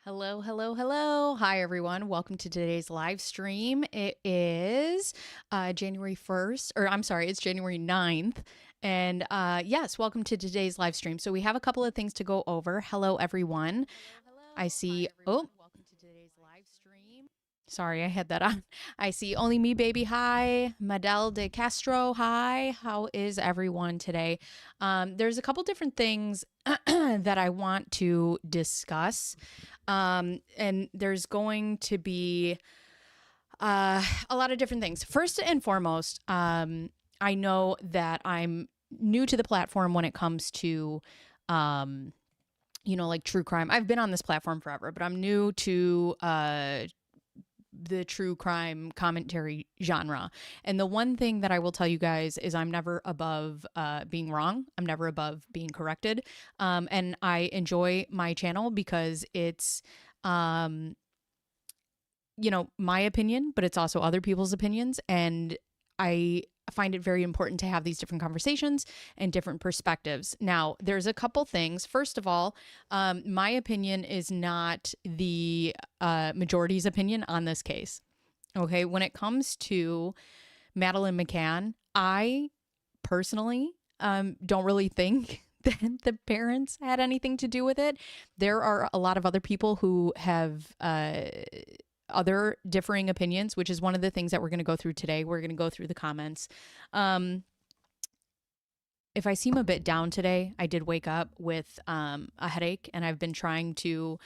Hello, hello, hello. Hi, everyone. Welcome to today's live stream. It is January 1st, or I'm sorry, it's January 9th. And yes, welcome to today's live stream. So we have a couple of things to go over. Hello, everyone. I see. Oh, welcome to today's live stream. Sorry, I had that on. I see Only Me Baby. Hi. Madeleine de Castro. Hi. How is everyone today? There's a couple different things that I want to discuss. And there's going to be a lot of different things. First and foremost, I know that I'm new to the platform when it comes to, like true crime. I've been on this platform forever, but I'm new to the true crime commentary genre. And the one thing that I will tell you guys is I'm never above being wrong. I'm never above being corrected. And I enjoy my channel because it's, my opinion, but it's also other people's opinions. And I find it very important to have these different conversations and different perspectives. Now, there's a couple things. First of all, my opinion is not the majority's opinion on this case. Okay, when it comes to Madeline McCann, I personally don't really think that the parents had anything to do with it. There are a lot of other people who have other differing opinions, which is one of the things that we're going to go through today. We're going to go through the comments. If I seem a bit down today, I did wake up with a headache, and I've been trying to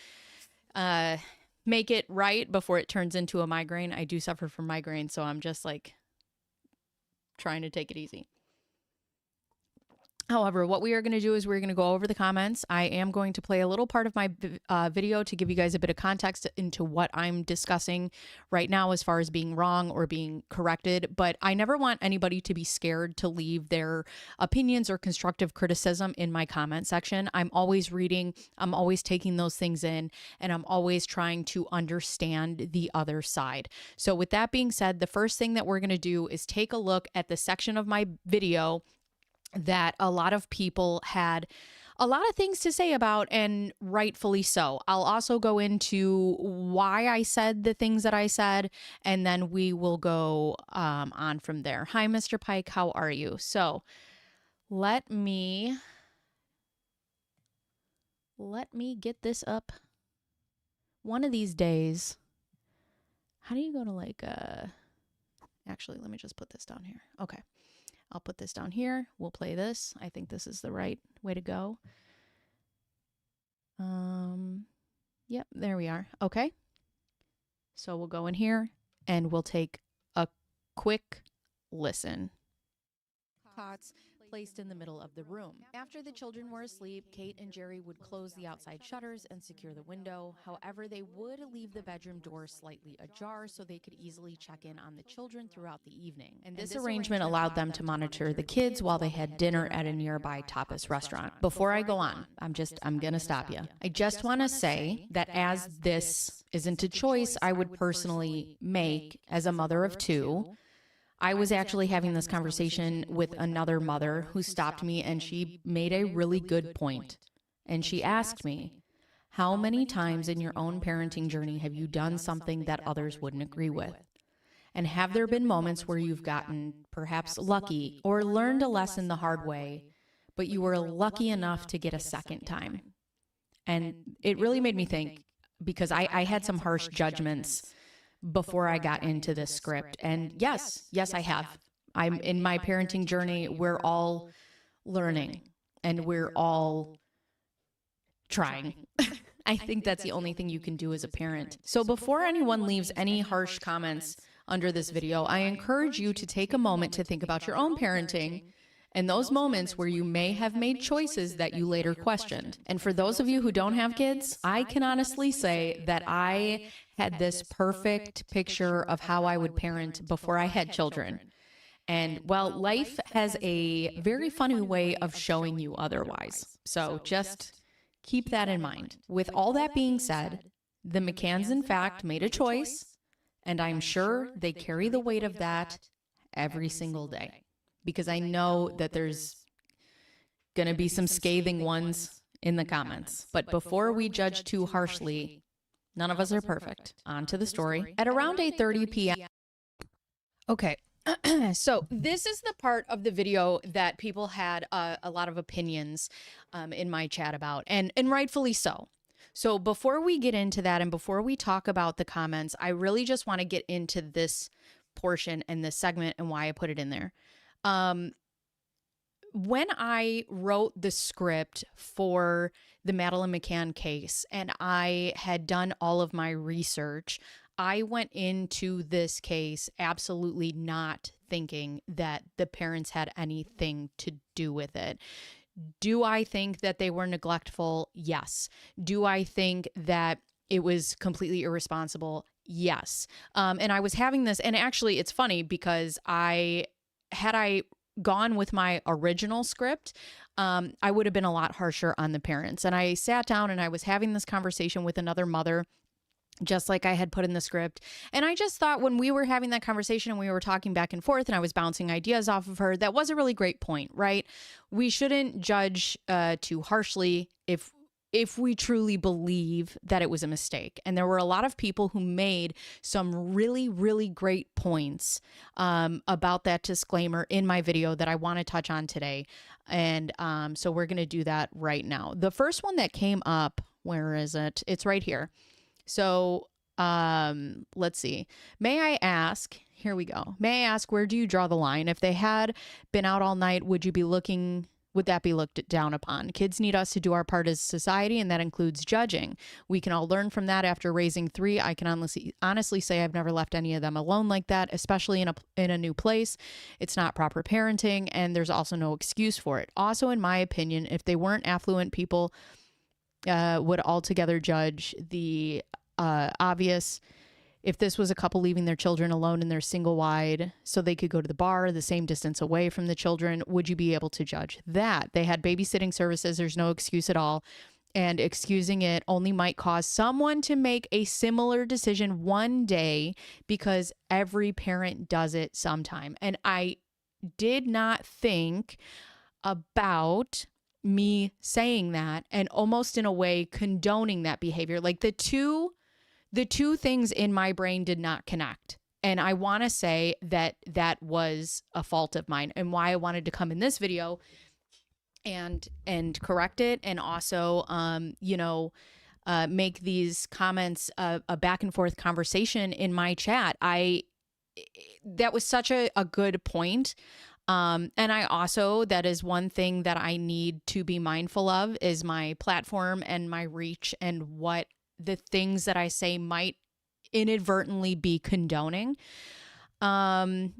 make it right before it turns into a migraine. I do suffer from migraine, so I'm just like trying to take it easy. However, what we are going to do is we're going to go over the comments. I am going to play a little part of my video to give you guys a bit of context into what I'm discussing right now as far as being wrong or being corrected. But I never want anybody to be scared to leave their opinions or constructive criticism in my comment section. I'm always reading, I'm always taking those things in, and I'm always trying to understand the other side. So with that being said, the first thing that we're going to do is take a look at the section of my video that a lot of people had a lot of things to say about, and rightfully so. I'll also go into why I said the things that I said, and then we will go on from there. Hi, Mr. Pike. How are you? So let me get this up. One of these days, how do you go to actually, let me just put this down here. Okay. I'll put this down here. We'll play this. I think this is the right way to go. Yep, there we are. Okay. So we'll go in here and we'll take a quick listen. Cots placed in the middle of the room. After the children were asleep, Kate and Jerry would close the outside shutters and secure the window. However, they would leave the bedroom door slightly ajar so they could easily check in on the children throughout the evening. And this arrangement allowed them to monitor the kids while they had dinner at a nearby tapas restaurant. Before I go on, I'm going to stop you. I just want to say that as this isn't a choice I would personally make as a mother of two, I was actually having this conversation with another mother who stopped me, and she made a really good point. And she asked me, how many times in your own parenting journey have you done something that others wouldn't agree with? And have there been moments where you've gotten perhaps lucky or learned a lesson the hard way, but you were lucky enough to get a second time? And it really made me think, because I had some harsh judgments before I got into this script. And yes, I have. I'm in my parenting journey. We're all learning and we're all trying. I think that's the only thing you can do as a parent. So before anyone leaves any harsh comments under this video, I encourage you to take a moment to think about your own parenting and those moments where you may have made choices that you later questioned. And for those of you who don't have kids, I can honestly say that I had this perfect picture of how I would parent before I had children. And well, life has a very funny way of showing you otherwise. So just keep that in mind. With all that being said, the McCanns, in fact, made a choice, and I'm sure they carry the weight of that every single day, because I know that there's going to be some scathing ones in the comments. But before we judge too harshly, None of us are perfect. On to the story. At around 8:30 p.m. Okay. So this is the part of the video that people had a lot of opinions in my chat about, and rightfully so. So before we get into that and before we talk about the comments, I really just want to get into this portion and this segment and why I put it in there. When I wrote the script for the Madeline McCann case and I had done all of my research, I went into this case absolutely not thinking that the parents had anything to do with it. Do I think that they were neglectful? Yes. Do I think that it was completely irresponsible? Yes. And I was having this, and actually it's funny because I gone with my original script, I would have been a lot harsher on the parents. And I sat down and I was having this conversation with another mother, just like I had put in the script. And I just thought when we were having that conversation and we were talking back and forth and I was bouncing ideas off of her, that was a really great point, right? We shouldn't judge too harshly if we truly believe that it was a mistake. And there were a lot of people who made some really, really great points about that disclaimer in my video that I want to touch on today. And so we're going to do that right now. The first one that came up, where is it? It's right here. So let's see. May I ask, here we go. May I ask, where do you draw the line? If they had been out all night, would that be looked down upon? Kids need us to do our part as a society, and that includes judging. We can all learn from that after raising 3. I can honestly say I've never left any of them alone like that, especially in a new place. It's not proper parenting, and there's also no excuse for it. Also, in my opinion, if they weren't affluent people, would altogether judge the obvious. If this was a couple leaving their children alone in their single wide so they could go to the bar the same distance away from the children, would you be able to judge that? They had babysitting services. There's no excuse at all. And excusing it only might cause someone to make a similar decision one day because every parent does it sometime. And I did not think about me saying that and almost in a way condoning that behavior. Like the two things in my brain did not connect. And I want to say that that was a fault of mine and why I wanted to come in this video and correct it. And also, make these comments a back and forth conversation in my chat. That was such a good point. And I also, that is one thing that I need to be mindful of is my platform and my reach and what the things that I say might inadvertently be condoning. And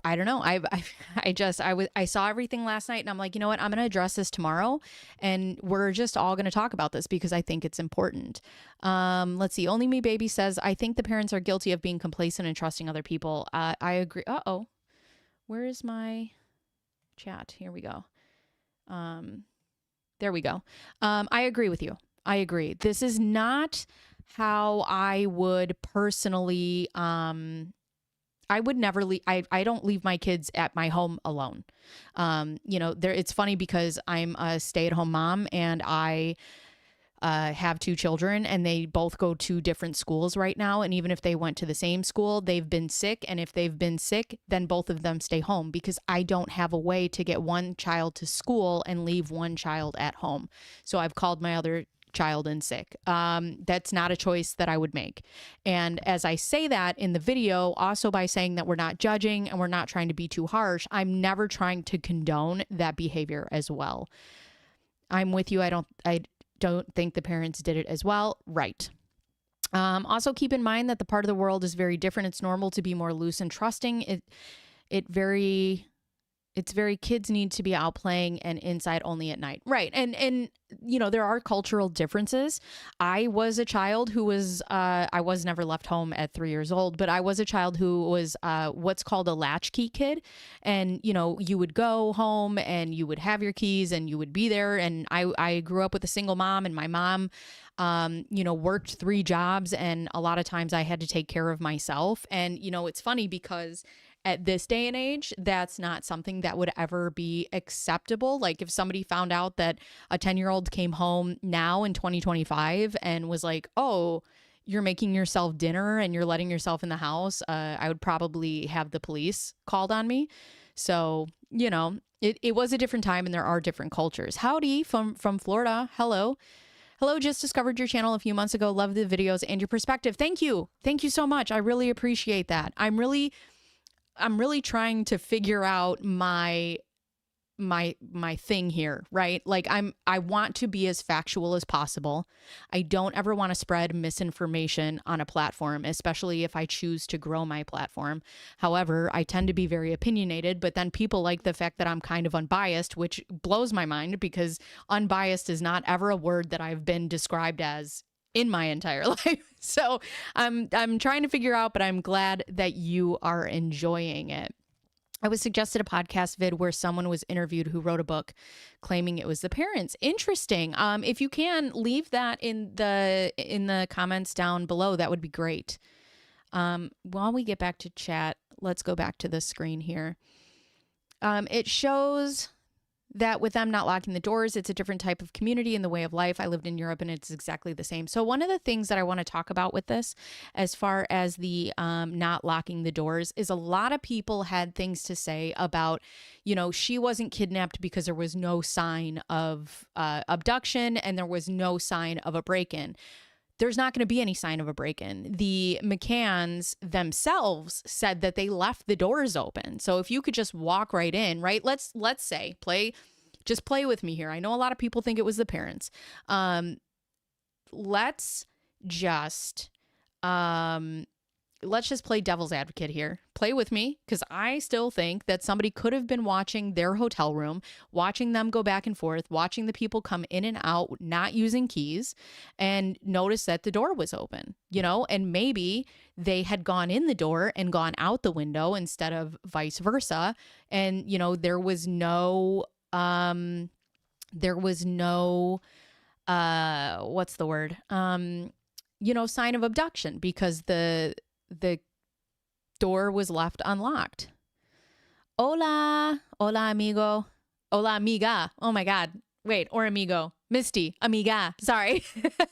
I don't know. I saw everything last night and I'm like, you know what? I'm going to address this tomorrow and we're just all going to talk about this because I think it's important. Let's see. Only Me Baby says, I think the parents are guilty of being complacent and trusting other people. I agree. Uh-oh. Where is my chat? Here we go. There we go. I agree with you. I agree. This is not how I would personally, I would never leave. I don't leave my kids at my home alone. It's funny because I'm a stay-at-home mom and I have 2 children and they both go to different schools right now. And even if they went to the same school, they've been sick. And if they've been sick, then both of them stay home because I don't have a way to get one child to school and leave one child at home. So I've called my other child in sick. That's not a choice that I would make. And as I say that in the video, also by saying that we're not judging and we're not trying to be too harsh, I'm never trying to condone that behavior as well. I'm with you. I don't think the parents did it as well. Right. Also keep in mind that the part of the world is very different. It's normal to be more loose and trusting. It's very kids need to be out playing and inside only at night. Right. And there are cultural differences. I was a child who was, I was never left home at 3 years old, but I was a child who was what's called a latchkey kid. And, you would go home and you would have your keys and you would be there. And I grew up with a single mom and my mom, worked 3 jobs. And a lot of times I had to take care of myself. And, it's funny because at this day and age, that's not something that would ever be acceptable. Like if somebody found out that a 10-year-old came home now in 2025 and was like, oh, you're making yourself dinner and you're letting yourself in the house, I would probably have the police called on me. So, you know, it was a different time and there are different cultures. Howdy from Florida. Hello. Hello, just discovered your channel a few months ago. Love the videos and your perspective. Thank you. Thank you so much. I really appreciate that. I'm really trying to figure out my thing here, right? Like I want to be as factual as possible. I don't ever want to spread misinformation on a platform, especially if I choose to grow my platform. However, I tend to be very opinionated, but then people like the fact that I'm kind of unbiased, which blows my mind because unbiased is not ever a word that I've been described as in my entire life. So I'm trying to figure out, but I'm glad that you are enjoying it. I was suggested a podcast vid where someone was interviewed who wrote a book claiming it was the parents. Interesting. If you can leave that in the comments down below, that would be great. While we get back to chat, let's go back to the screen here. It shows that with them not locking the doors, it's a different type of community and the way of life. I lived in Europe and it's exactly the same. So one of the things that I want to talk about with this, as far as the not locking the doors, is a lot of people had things to say about, you know, she wasn't kidnapped because there was no sign of abduction and there was no sign of a break-in. There's not going to be any sign of a break-in. The McCanns themselves said that they left the doors open. So if you could just walk right in, right? Let's say just play with me here. I know a lot of people think it was the parents. Let's just play devil's advocate here. Play with me, because I still think that somebody could have been watching their hotel room, watching them go back and forth, watching the people come in and out, not using keys, and notice that the door was open, you know, and maybe they had gone in the door and gone out the window instead of vice versa. And, you know, there was no, what's the word? You know, sign of abduction because the door was left unlocked. Hola amigo, hola amiga. Oh my God. Wait, or amigo, Misty, amiga. Sorry.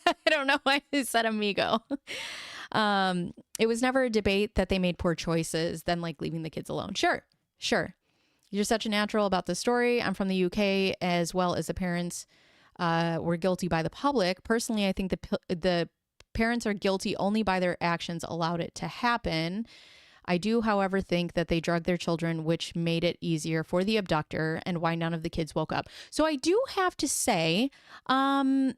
I don't know why I said amigo. It was never a debate that they made poor choices than like leaving the kids alone. Sure. You're such a natural about the story. I'm from the UK, as well as the parents were guilty by the public. Personally, I think the parents are guilty only by their actions allowed it to happen. I do, however, think that they drugged their children, which made it easier for the abductor, and why none of the kids woke up. So I do have to say, oh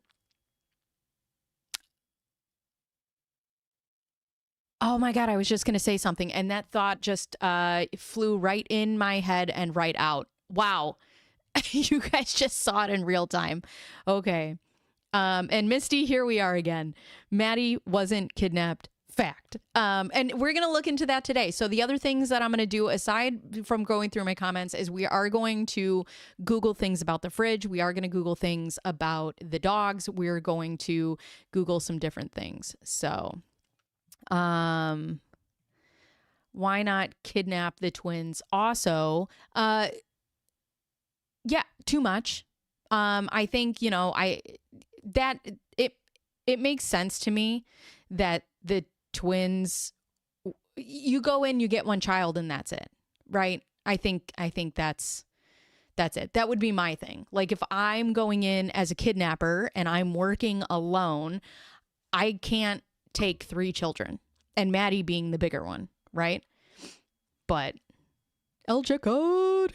my God, I was just going to say something, and that thought just flew right in my head and right out. Wow. You guys just saw it in real time. Okay. And Misty, here we are again. Maddie wasn't kidnapped. Fact. And we're going to look into that today. So the other things that I'm going to do, aside from going through my comments, is we are going to Google things about the fridge. We are going to Google things about the dogs. We're going to Google some different things. So, why not kidnap the twins? Also, yeah, too much. I think, you know, it makes sense to me that the twins, you go in, you get one child and that's it. Right. I think that's it. That would be my thing. Like if I'm going in as a kidnapper and I'm working alone, I can't take 3 children, and Maddie being the bigger one. Right. But LJ code,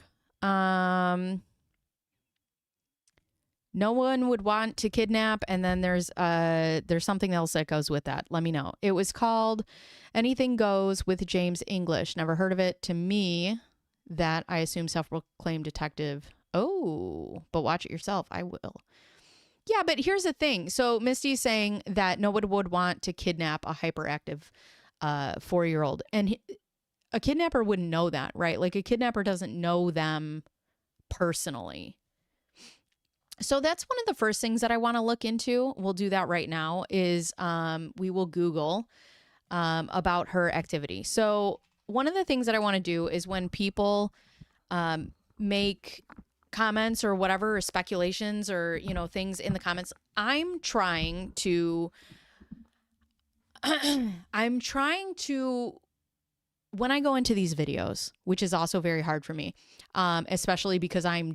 no one would want to kidnap. And then there's something else that goes with that. Let me know. It was called Anything Goes with James English. Never heard of it. To me, that I assume self-proclaimed detective. Oh, but watch it yourself. I will. Yeah, but here's the thing. So Misty's saying that no one would want to kidnap a hyperactive 4-year-old. And a kidnapper wouldn't know that, right? Like a kidnapper doesn't know them personally. So that's one of the first things that I want to look into. We'll do that right now is we will Google about her activity. So one of the things that I want to do is when people make comments or whatever, or speculations or, things in the comments, I'm trying to when I go into these videos, which is also very hard for me, especially because I am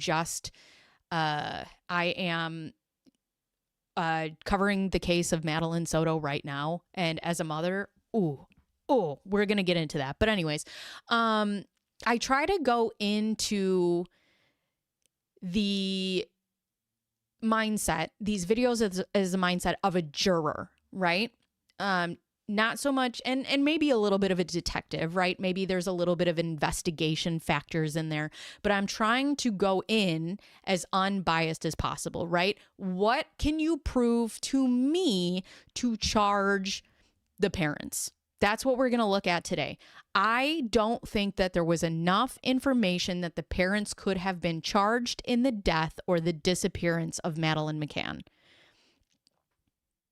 covering the case of Madeline Soto right now. And as a mother, we're going to get into that. But anyways, I try to go into the mindset, these videos as the mindset of a juror, right? Not so much, and maybe a little bit of a detective, right? Maybe there's a little bit of investigation factors in there, but I'm trying to go in as unbiased as possible, right? What can you prove to me to charge the parents? That's what we're going to look at today. I don't think that there was enough information that the parents could have been charged in the death or the disappearance of Madeline McCann.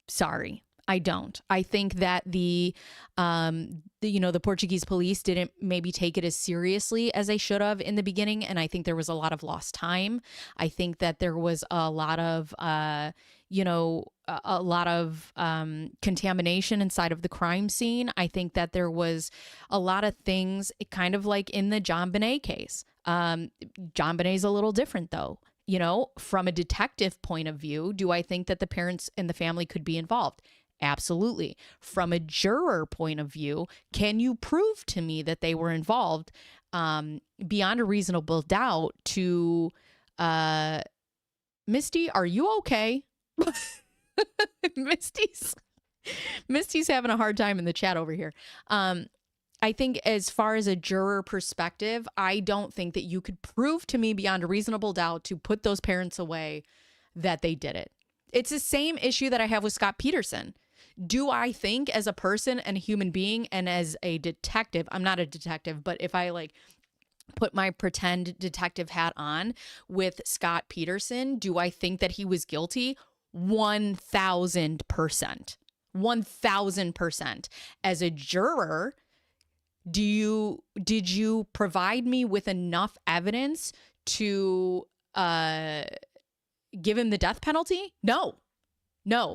Sorry. I don't. I think that the Portuguese police didn't maybe take it as seriously as they should have in the beginning. And I think there was a lot of lost time. I think that there was a lot of, contamination inside of the crime scene. I think that there was a lot of things kind of like in the JonBenet case. JonBenet's a little different though. From a detective point of view, do I think that the parents and the family could be involved? Absolutely. From a juror point of view, can you prove to me that they were involved beyond a reasonable doubt to Misty, are you okay? Misty's having a hard time in the chat over here. I think as far as a juror perspective, I don't think that you could prove to me beyond a reasonable doubt to put those parents away that they did it. It's the same issue that I have with Scott Peterson. Do I think as a person and a human being and as a detective, I'm not a detective, but if I put my pretend detective hat on with Scott Peterson, do I think that he was guilty? 1,000%. 1,000%. As a juror, did you provide me with enough evidence to give him the death penalty? No,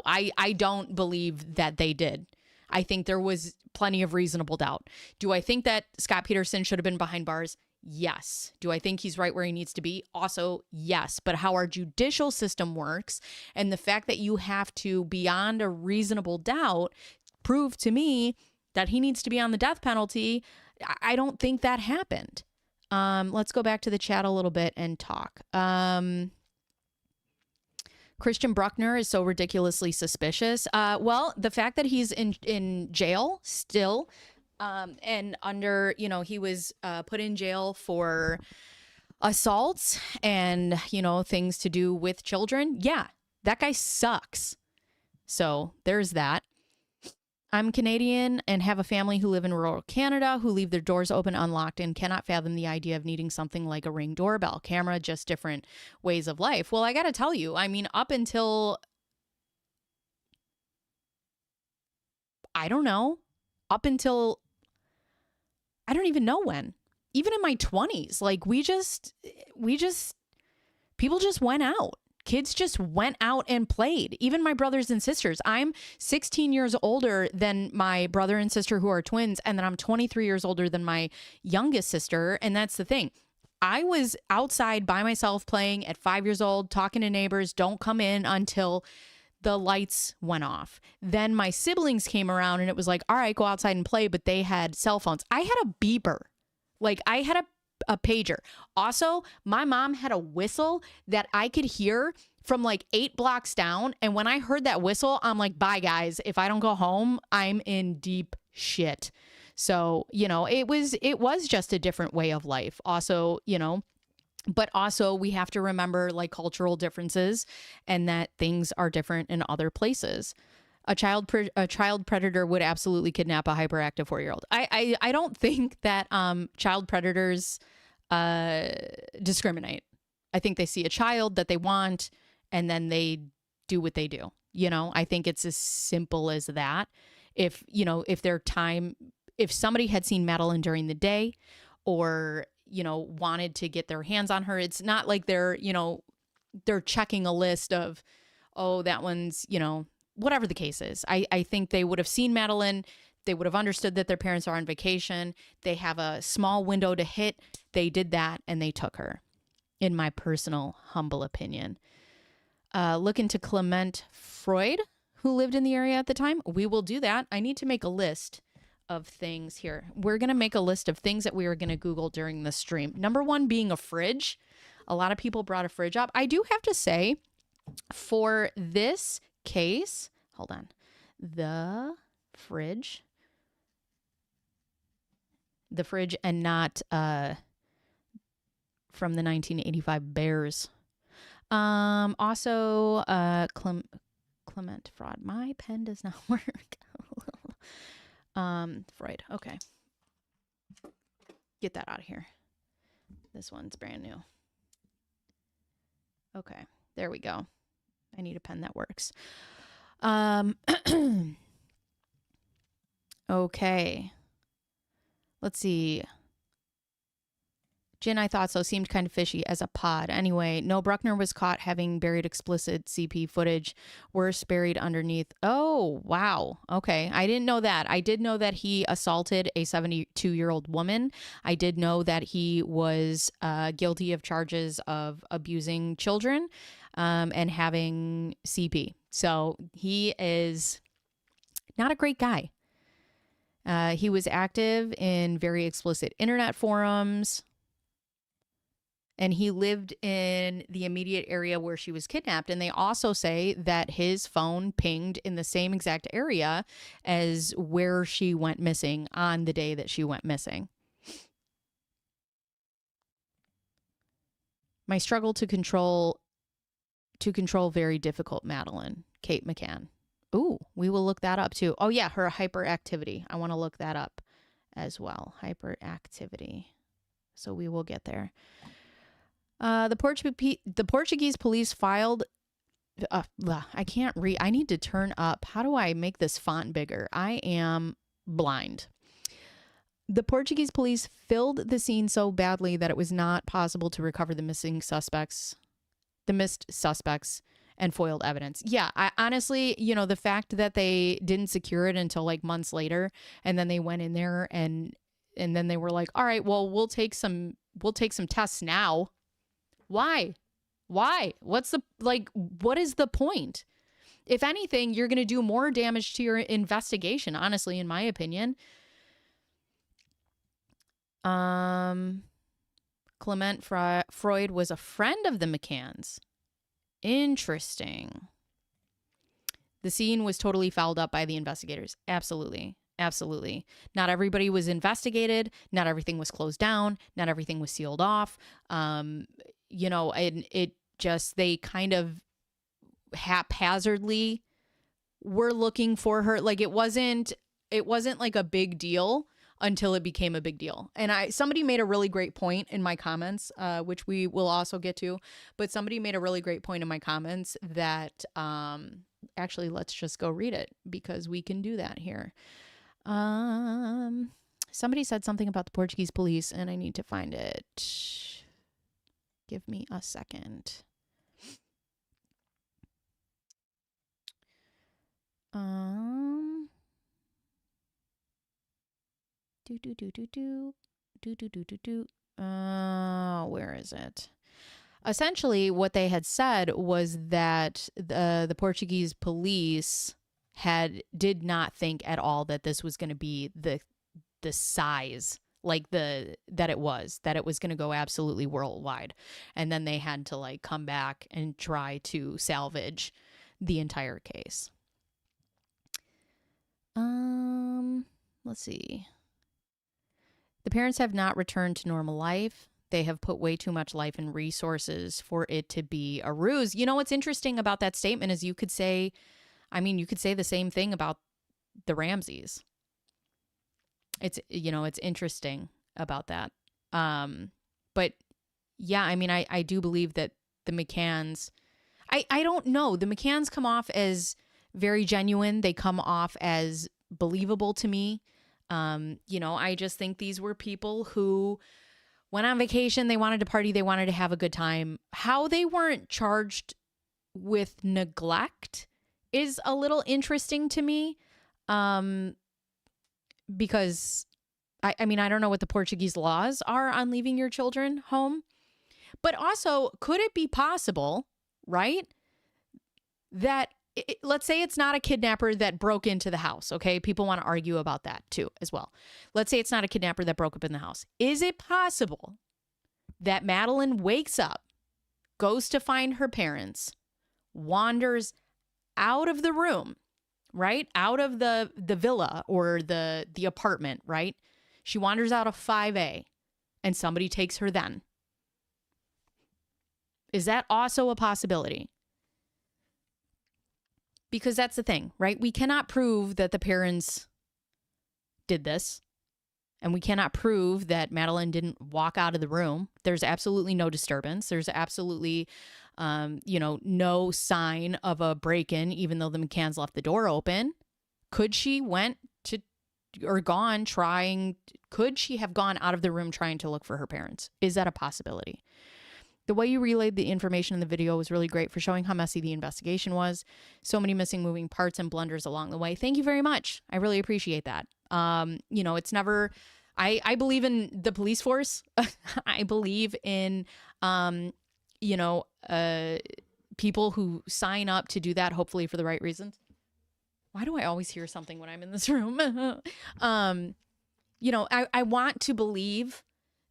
I don't believe that they did. I think there was plenty of reasonable doubt. Do I think that Scott Peterson should have been behind bars? Yes. Do I think he's right where he needs to be? Also, yes. But how our judicial system works and the fact that you have to, beyond a reasonable doubt, prove to me that he needs to be on the death penalty, I don't think that happened. Let's go back to the chat a little bit and talk. Christian Bruckner is so ridiculously suspicious. Well, the fact that he's in jail still, and under, he was put in jail for assaults and, things to do with children. Yeah, that guy sucks. So there's that. I'm Canadian and have a family who live in rural Canada who leave their doors open unlocked and cannot fathom the idea of needing something like a Ring doorbell camera, just different ways of life. Well, I got to tell you, I mean, up until, I don't even know when, even in my 20s, people just went out. Kids just went out and played. Even my brothers and sisters. I'm 16 years older than my brother and sister who are twins. And then I'm 23 years older than my youngest sister. And that's the thing. I was outside by myself playing at 5 years old, talking to neighbors, don't come in until the lights went off. Then my siblings came around and it was like, all right, go outside and play. But they had cell phones. I had a beeper. I had a pager. Also, my mom had a whistle that I could hear from 8 blocks down. And when I heard that whistle, I'm like, bye guys. If I don't go home, I'm in deep shit. So, it was just a different way of life. Also, but also we have to remember cultural differences and that things are different in other places. A child predator would absolutely kidnap a hyperactive 4-year-old. I don't think that child predators discriminate. I think they see a child that they want and then they do what they do. I think it's as simple as that. If their time if somebody had seen Madeline during the day or, wanted to get their hands on her, it's not like they're checking a list of, oh, that one's, whatever the case is. I think they would have seen Madeline. They would have understood that their parents are on vacation. They have a small window to hit. They did that and they took her, in my personal humble opinion. Look into Clement Freud, who lived in the area at the time. We will do that. I need to make a list of things here. We're going to make a list of things that we are going to Google during the stream. Number one being a fridge. A lot of people brought a fridge up. I do have to say, for this case, hold on, the fridge and not from the 1985 Bears. Also, Clement Fraud. My pen does not work. Freud. Okay. Get that out of here. This one's brand new. Okay. There we go. I need a pen that works. Okay. Let's see. Jin, I thought so. Seemed kind of fishy as a pod. Anyway, no, Bruckner was caught having buried explicit CP footage. Worse, buried underneath. Oh, wow. Okay. I didn't know that. I did know that he assaulted a 72-year-old woman. I did know that he was guilty of charges of abusing children and having CP. So he is not a great guy. He was active in very explicit internet forums. And he lived in the immediate area where she was kidnapped. And they also say that his phone pinged in the same exact area as where she went missing on the day that she went missing. My struggle to control very difficult, Madeline. Kate McCann. Ooh, we will look that up too. Oh yeah, her hyperactivity. I want to look that up as well. Hyperactivity. So we will get there. The Portuguese police filed. I can't read. I need to turn up. How do I make this font bigger? I am blind. The Portuguese police filled the scene so badly that it was not possible to recover the missed suspects, and foiled evidence. Yeah, I honestly, the fact that they didn't secure it until like months later, and then they went in there and then they were like, all right, well, we'll take some tests now. Why? What is the point? If anything, you're going to do more damage to your investigation, honestly, in my opinion. Clement Freud was a friend of the McCanns. Interesting. The scene was totally fouled up by the investigators. Absolutely. Absolutely. Not everybody was investigated. Not everything was closed down. Not everything was sealed off. And it just, they kind of haphazardly were looking for her. Like it wasn't like a big deal until it became a big deal. And somebody made a really great point in my comments, which we will also get to, but somebody made a really great point in my comments that, actually, let's just go read it because we can do that here. Somebody said something about the Portuguese police and I need to find it. Give me a second. Where is it? Essentially, what they had said was that the Portuguese police did not think at all that this was going to be the size that it was going to go absolutely worldwide. And then they had to like come back and try to salvage the entire case. Let's see. The parents have not returned to normal life. They have put way too much life and resources for it to be a ruse. You know, what's interesting about that statement is you could say the same thing about the Ramseys. It's interesting about that. But yeah, I mean, I do believe that the McCanns, I don't know. The McCanns come off as very genuine. They come off as believable to me. I just think these were people who went on vacation. They wanted to party. They wanted to have a good time. How they weren't charged with neglect is a little interesting to me. Because I mean, I don't know what the Portuguese laws are on leaving your children home, but also could it be possible, right, that let's say it's not a kidnapper that broke into the house. Okay. People want to argue about that too, as well. Let's say it's not a kidnapper that broke up in the house. Is it possible that Madeline wakes up, goes to find her parents, wanders out of the room, right? Out of the villa or the apartment, right? She wanders out of 5A and somebody takes her then. Is that also a possibility? Because that's the thing, right? We cannot prove that the parents did this. And we cannot prove that Madeline didn't walk out of the room. There's absolutely no disturbance. There's absolutely, no sign of a break-in, even though the McCanns left the door open. Could she could she have gone out of the room trying to look for her parents? Is that a possibility? The way you relayed the information in the video was really great for showing how messy the investigation was. So many missing moving parts and blunders along the way. Thank you very much. I really appreciate that. It's never, I believe in the police force. I believe in, people who sign up to do that, hopefully for the right reasons. Why do I always hear something when I'm in this room? I want to believe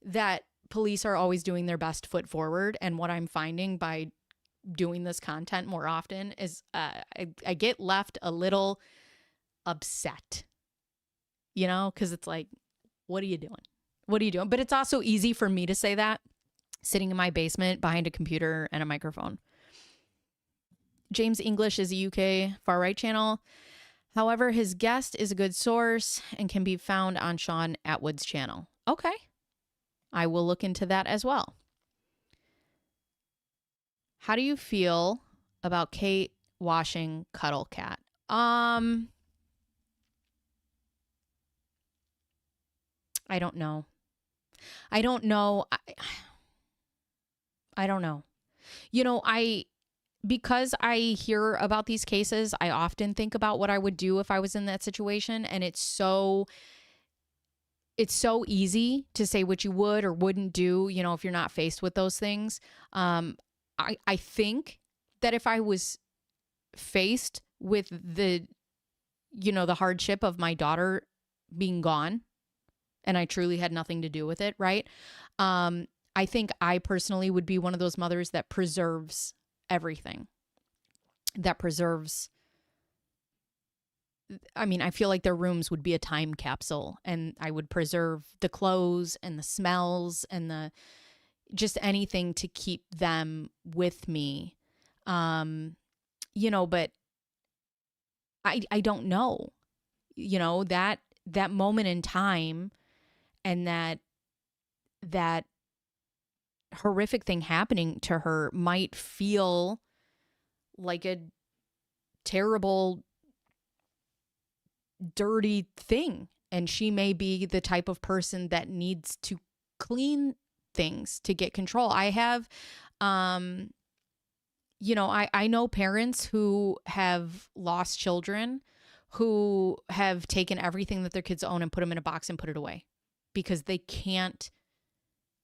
that police are always doing their best foot forward. And what I'm finding by doing this content more often is I get left a little upset, because it's like, what are you doing? What are you doing? But it's also easy for me to say that sitting in my basement behind a computer and a microphone. James English is a UK far-right channel. However, his guest is a good source and can be found on Sean Atwood's channel. Okay. I will look into that as well. How do you feel about Kate washing Cuddle Cat? I don't know. I don't know. Because I hear about these cases, I often think about what I would do if I was in that situation. And it's so easy to say what you would or wouldn't do, if you're not faced with those things. I think that if I was faced with the hardship of my daughter being gone and I truly had nothing to do with it, right? I think I personally would be one of those mothers that preserves everything. I feel like their rooms would be a time capsule, and I would preserve the clothes and the smells and just anything to keep them with me. But I don't know, that moment in time and that horrific thing happening to her might feel like a terrible, dirty thing. And she may be the type of person that needs to clean things to get control. I have, I know parents who have lost children who have taken everything that their kids own and put them in a box and put it away because they can't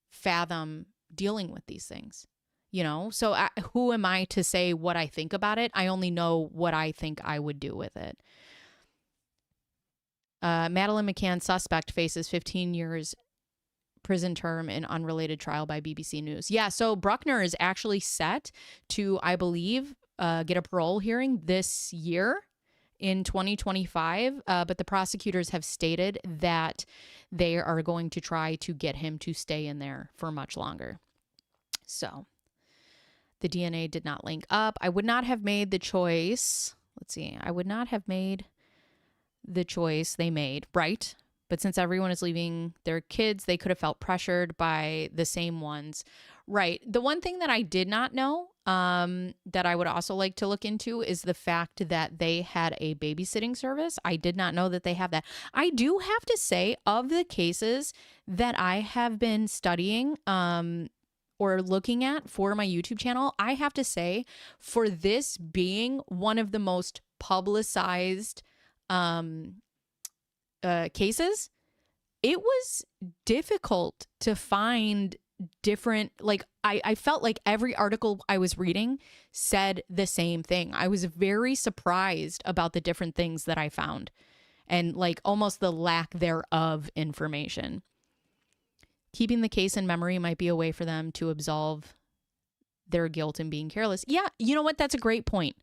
fathom dealing with these things, So who am I to say what I think about it? I only know what I think I would do with it. Madeline McCann suspect faces 15 years prison term in unrelated trial by BBC News. Yeah, so Bruckner is actually set to, I believe, get a parole hearing this year in 2025, but the prosecutors have stated that they are going to try to get him to stay in there for much longer. So the DNA did not link up. I would not have made the choice. Let's see. I would not have made the choice they made, right? But since everyone is leaving their kids, they could have felt pressured by the same ones. Right. The one thing that I did not know, that I would also like to look into is the fact that they had a babysitting service. I did not know that they have that. I do have to say, of the cases that I have been studying, or looking at for my YouTube channel, I have to say, for this being one of the most publicized cases, it was difficult to find different, like, I felt like every article I was reading said the same thing. I was very surprised about the different things that I found and like almost the lack thereof information. Keeping the case in memory might be a way for them to absolve their guilt in being careless. Yeah, you know what? That's a great point.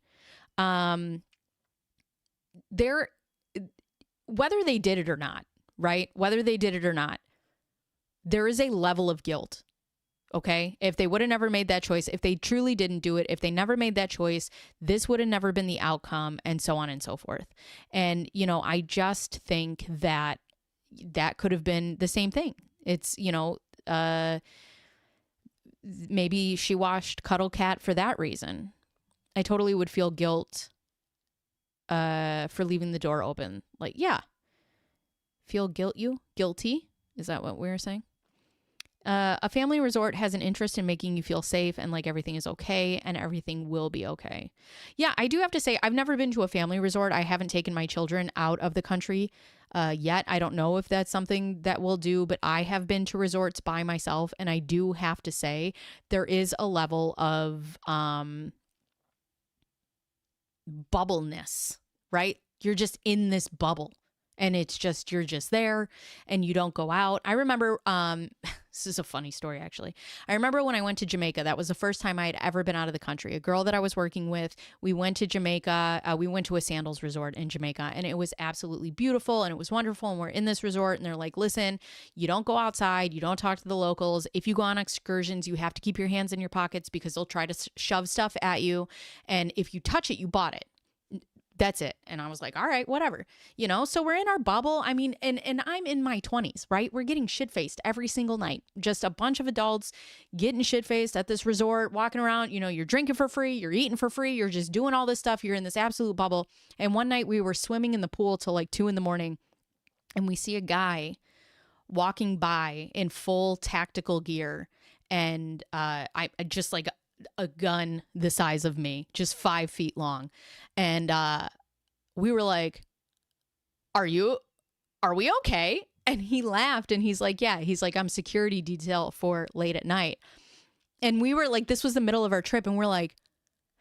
There, whether they did it or not, right? Whether they did it or not, there is a level of guilt. Okay. If they would have never made that choice, if they truly didn't do it, if they never made that choice, this would have never been the outcome, and so on and so forth. And, you know, I just think that that could have been the same thing. It's, you know, maybe she washed Cuddle Cat for that reason. I totally would feel guilt for leaving the door open. Like, yeah. Feel guilty. Is that what we were saying? A family resort has an interest in making you feel safe and like everything is okay and everything will be okay. Yeah, I do have to say, I've never been to a family resort. I haven't taken my children out of the country yet. I don't know if that's something that we'll do, but I have been to resorts by myself, and I do have to say there is a level of bubbleness, right? You're just in this bubble. And it's just, you're just there and you don't go out. I remember, this is a funny story, actually. I remember when I went to Jamaica, that was the first time I had ever been out of the country. A girl that I was working with, we went to Jamaica. We went to a sandals resort in Jamaica, and it was absolutely beautiful and it was wonderful. And we're in this resort and they're like, listen, you don't go outside. You don't talk to the locals. If you go on excursions, you have to keep your hands in your pockets because they'll try to shove stuff at you. And if you touch it, you bought it. That's it. And I was like, all right, whatever, you know? So we're in our bubble. I mean, and I'm in my 20s, right? We're getting shit-faced every single night. Just a bunch of adults getting shit-faced at this resort, walking around, you know, you're drinking for free, you're eating for free, you're just doing all this stuff. You're in this absolute bubble. And one night we were swimming in the pool till like 2 a.m. and we see a guy walking by in full tactical gear. And I just like a gun the size of me, just 5 feet long. And we were like, are we okay? And he laughed and he's like, yeah, he's like, I'm security detail for late at night. And we were like, this was the middle of our trip. And we're like,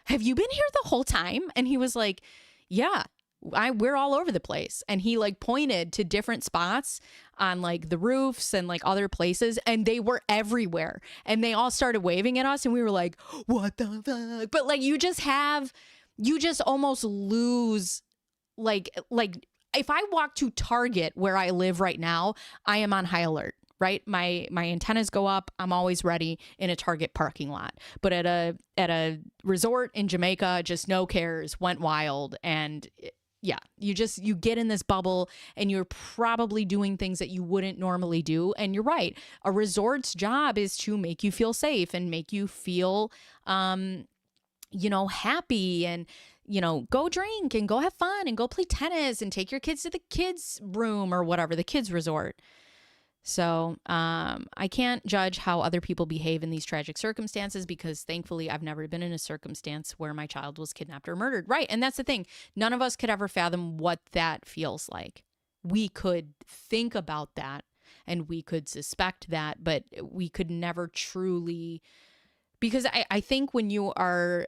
have you been here the whole time? And he was like, yeah, we're all over the place. And he like pointed to different spots on like the roofs and like other places, and they were everywhere. And they all started waving at us and we were like, what the fuck? But like you just almost lose like if I walk to Target where I live right now, I am on high alert. Right? My antennas go up. I'm always ready in a Target parking lot. But at a resort in Jamaica, just no cares, went wild. And yeah, you get in this bubble and you're probably doing things that you wouldn't normally do. And you're right. A resort's job is to make you feel safe and make you feel, you know, happy, and, you know, go drink and go have fun and go play tennis and take your kids to the kids' room or whatever, the kids' resort. So I can't judge how other people behave in these tragic circumstances because thankfully I've never been in a circumstance where my child was kidnapped or murdered. Right. And that's the thing. None of us could ever fathom what that feels like. We could think about that and we could suspect that, but we could never truly, because I think when you are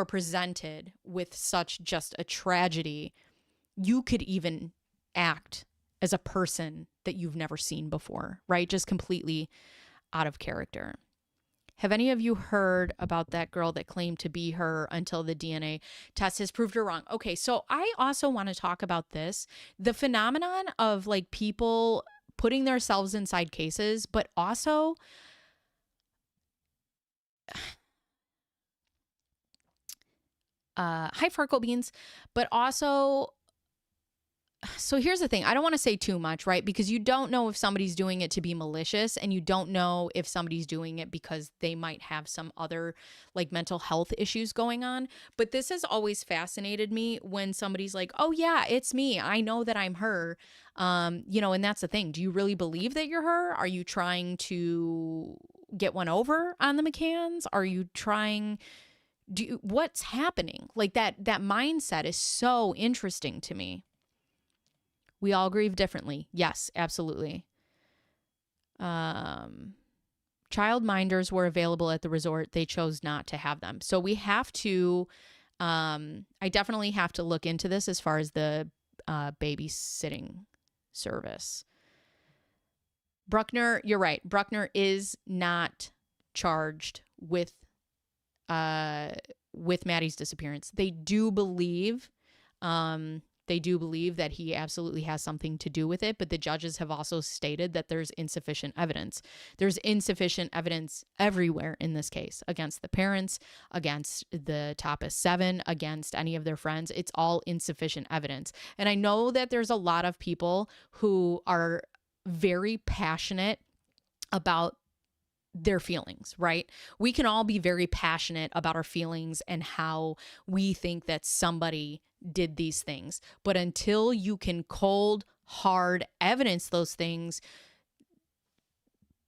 presented with such just a tragedy, you could even act as a person that you've never seen before, right? Just completely out of character. Have any of you heard about that girl that claimed to be her until the DNA test has proved her wrong? Okay, so I also want to talk about this, the phenomenon of like people putting themselves inside cases, but also hi Farkle Beans, but also so here's the thing. I don't want to say too much, right? Because you don't know if somebody's doing it to be malicious, and you don't know if somebody's doing it because they might have some other like mental health issues going on. But this has always fascinated me when somebody's like, oh yeah, it's me. I know that I'm her. And that's the thing. Do you really believe that you're her? Are you trying to get one over on the McCanns? Are you trying what's happening? Like that mindset is so interesting to me. We all grieve differently. Yes, absolutely. Child minders were available at the resort. They chose not to have them. So we have to, I definitely have to look into this as far as the babysitting service. Bruckner, you're right. Bruckner is not charged with Maddie's disappearance. They do believe that he absolutely has something to do with it, but the judges have also stated that there's insufficient evidence. There's insufficient evidence everywhere in this case, against the parents, against the Tapas 7, against any of their friends. It's all insufficient evidence. And I know that there's a lot of people who are very passionate about their feelings, right? We can all be very passionate about our feelings and how we think that somebody did these things. But until you can cold, hard evidence those things,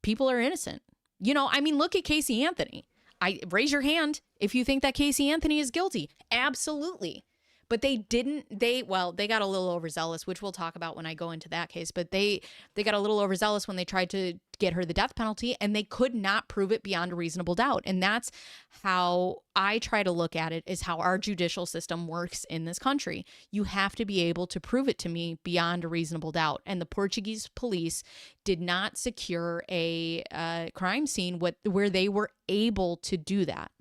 people are innocent. Look at Casey Anthony. Raise your hand if you think that Casey Anthony is guilty. Absolutely. But they got a little overzealous, which we'll talk about when I go into that case. But they got a little overzealous when they tried to get her the death penalty, and they could not prove it beyond a reasonable doubt. And that's how I try to look at it, is how our judicial system works in this country. You have to be able to prove it to me beyond a reasonable doubt. And the Portuguese police did not secure a crime scene where they were able to do that.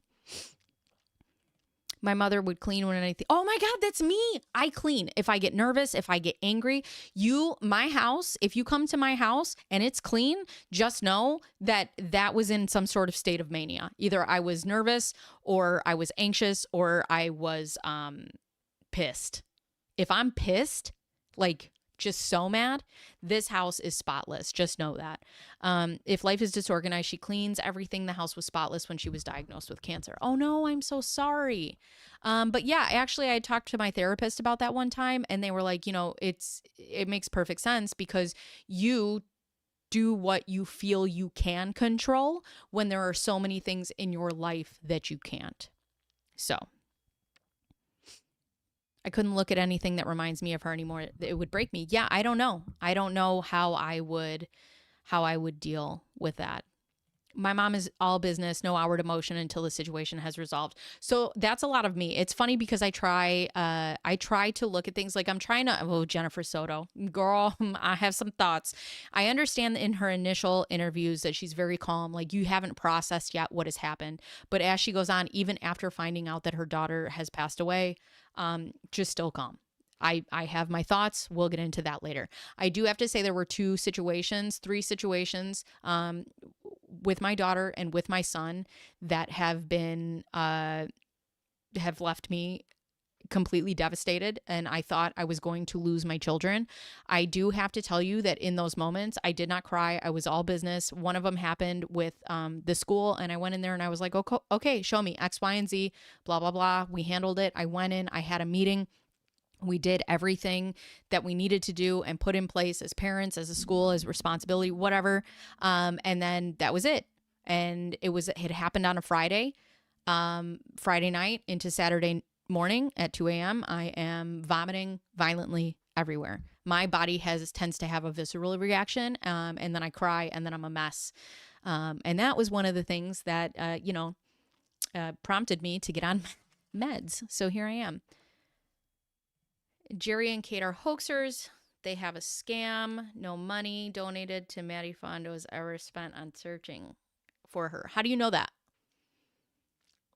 My mother would clean when anything. Oh my God, that's me. I clean. If I get nervous, if I get angry, my house, if you come to my house and it's clean, just know that was in some sort of state of mania. Either I was nervous or I was anxious or I was pissed. If I'm pissed, like just so mad, this house is spotless. Just know that. If life is disorganized, she cleans everything. The house was spotless when she was diagnosed with cancer. Oh no, I'm so sorry. But yeah, actually I talked to my therapist about that one time, and they were like, it makes perfect sense because you do what you feel you can control when there are so many things in your life that you can't. So I couldn't look at anything that reminds me of her anymore. It would break me. Yeah, I don't know. I don't know how I would deal with that. My mom is all business, no outward emotion until the situation has resolved. So that's a lot of me. It's funny because I try to look at things like Jennifer Soto, girl, I have some thoughts. I understand in her initial interviews that she's very calm, like you haven't processed yet what has happened. But as she goes on, even after finding out that her daughter has passed away, just still calm. I have my thoughts. We'll get into that later. I do have to say there were three situations with my daughter and with my son that have been have left me completely devastated, and I thought I was going to lose my children. I do have to tell you that in those moments, I did not cry. I was all business. One of them happened with the school, and I went in there and I was like, okay, show me X, Y, and Z, blah, blah, blah. We handled it. I went in, I had a meeting. We did everything that we needed to do and put in place as parents, as a school, as responsibility, whatever. And then that was it. And it had happened on a Friday night into Saturday morning at 2 a.m. I am vomiting violently everywhere. My body tends to have a visceral reaction. And then I cry, and then I'm a mess. And that was one of the things that, prompted me to get on meds. So here I am. Jerry and Kate are hoaxers. They have a scam. No money donated to Maddie Fondo's ever spent on searching for her. How do you know that?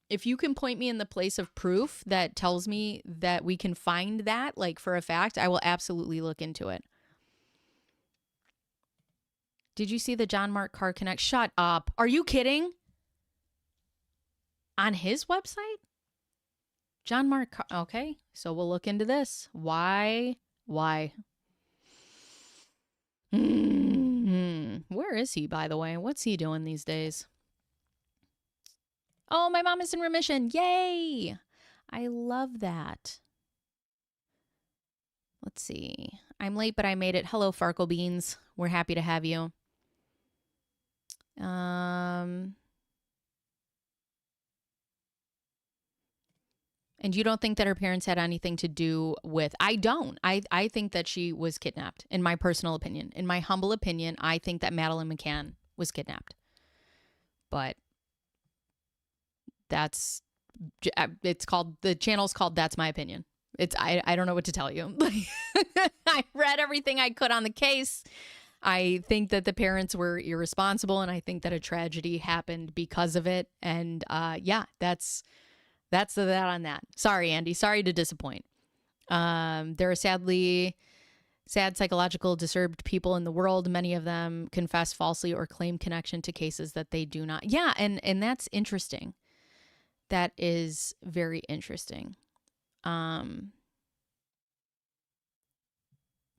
If you can point me in the place of proof that tells me that we can find that, like for a fact, I will absolutely look into it. Did you see the John Mark Car Connect? Shut up. Are you kidding? On his website? John Mark, okay, so we'll look into this. Why Why? Where is he, by the way? What's he doing these days? Oh, my mom is in remission. Yay! I love that. Let's see. I'm late, but I made it. Hello, Farkle Beans. We're happy to have you. And you don't think that her parents had anything to do with... I don't. I think that she was kidnapped, in my personal opinion. In my humble opinion, I think that Madeline McCann was kidnapped. But that's... It's called... The channel's called That's My Opinion. I don't know what to tell you. I read everything I could on the case. I think that the parents were irresponsible, and I think that a tragedy happened because of it. And yeah, that's that on that. Sorry, Andy. Sorry to disappoint. There are sad psychological disturbed people in the world. Many of them confess falsely or claim connection to cases that they do not. Yeah, and that's interesting. That is very interesting.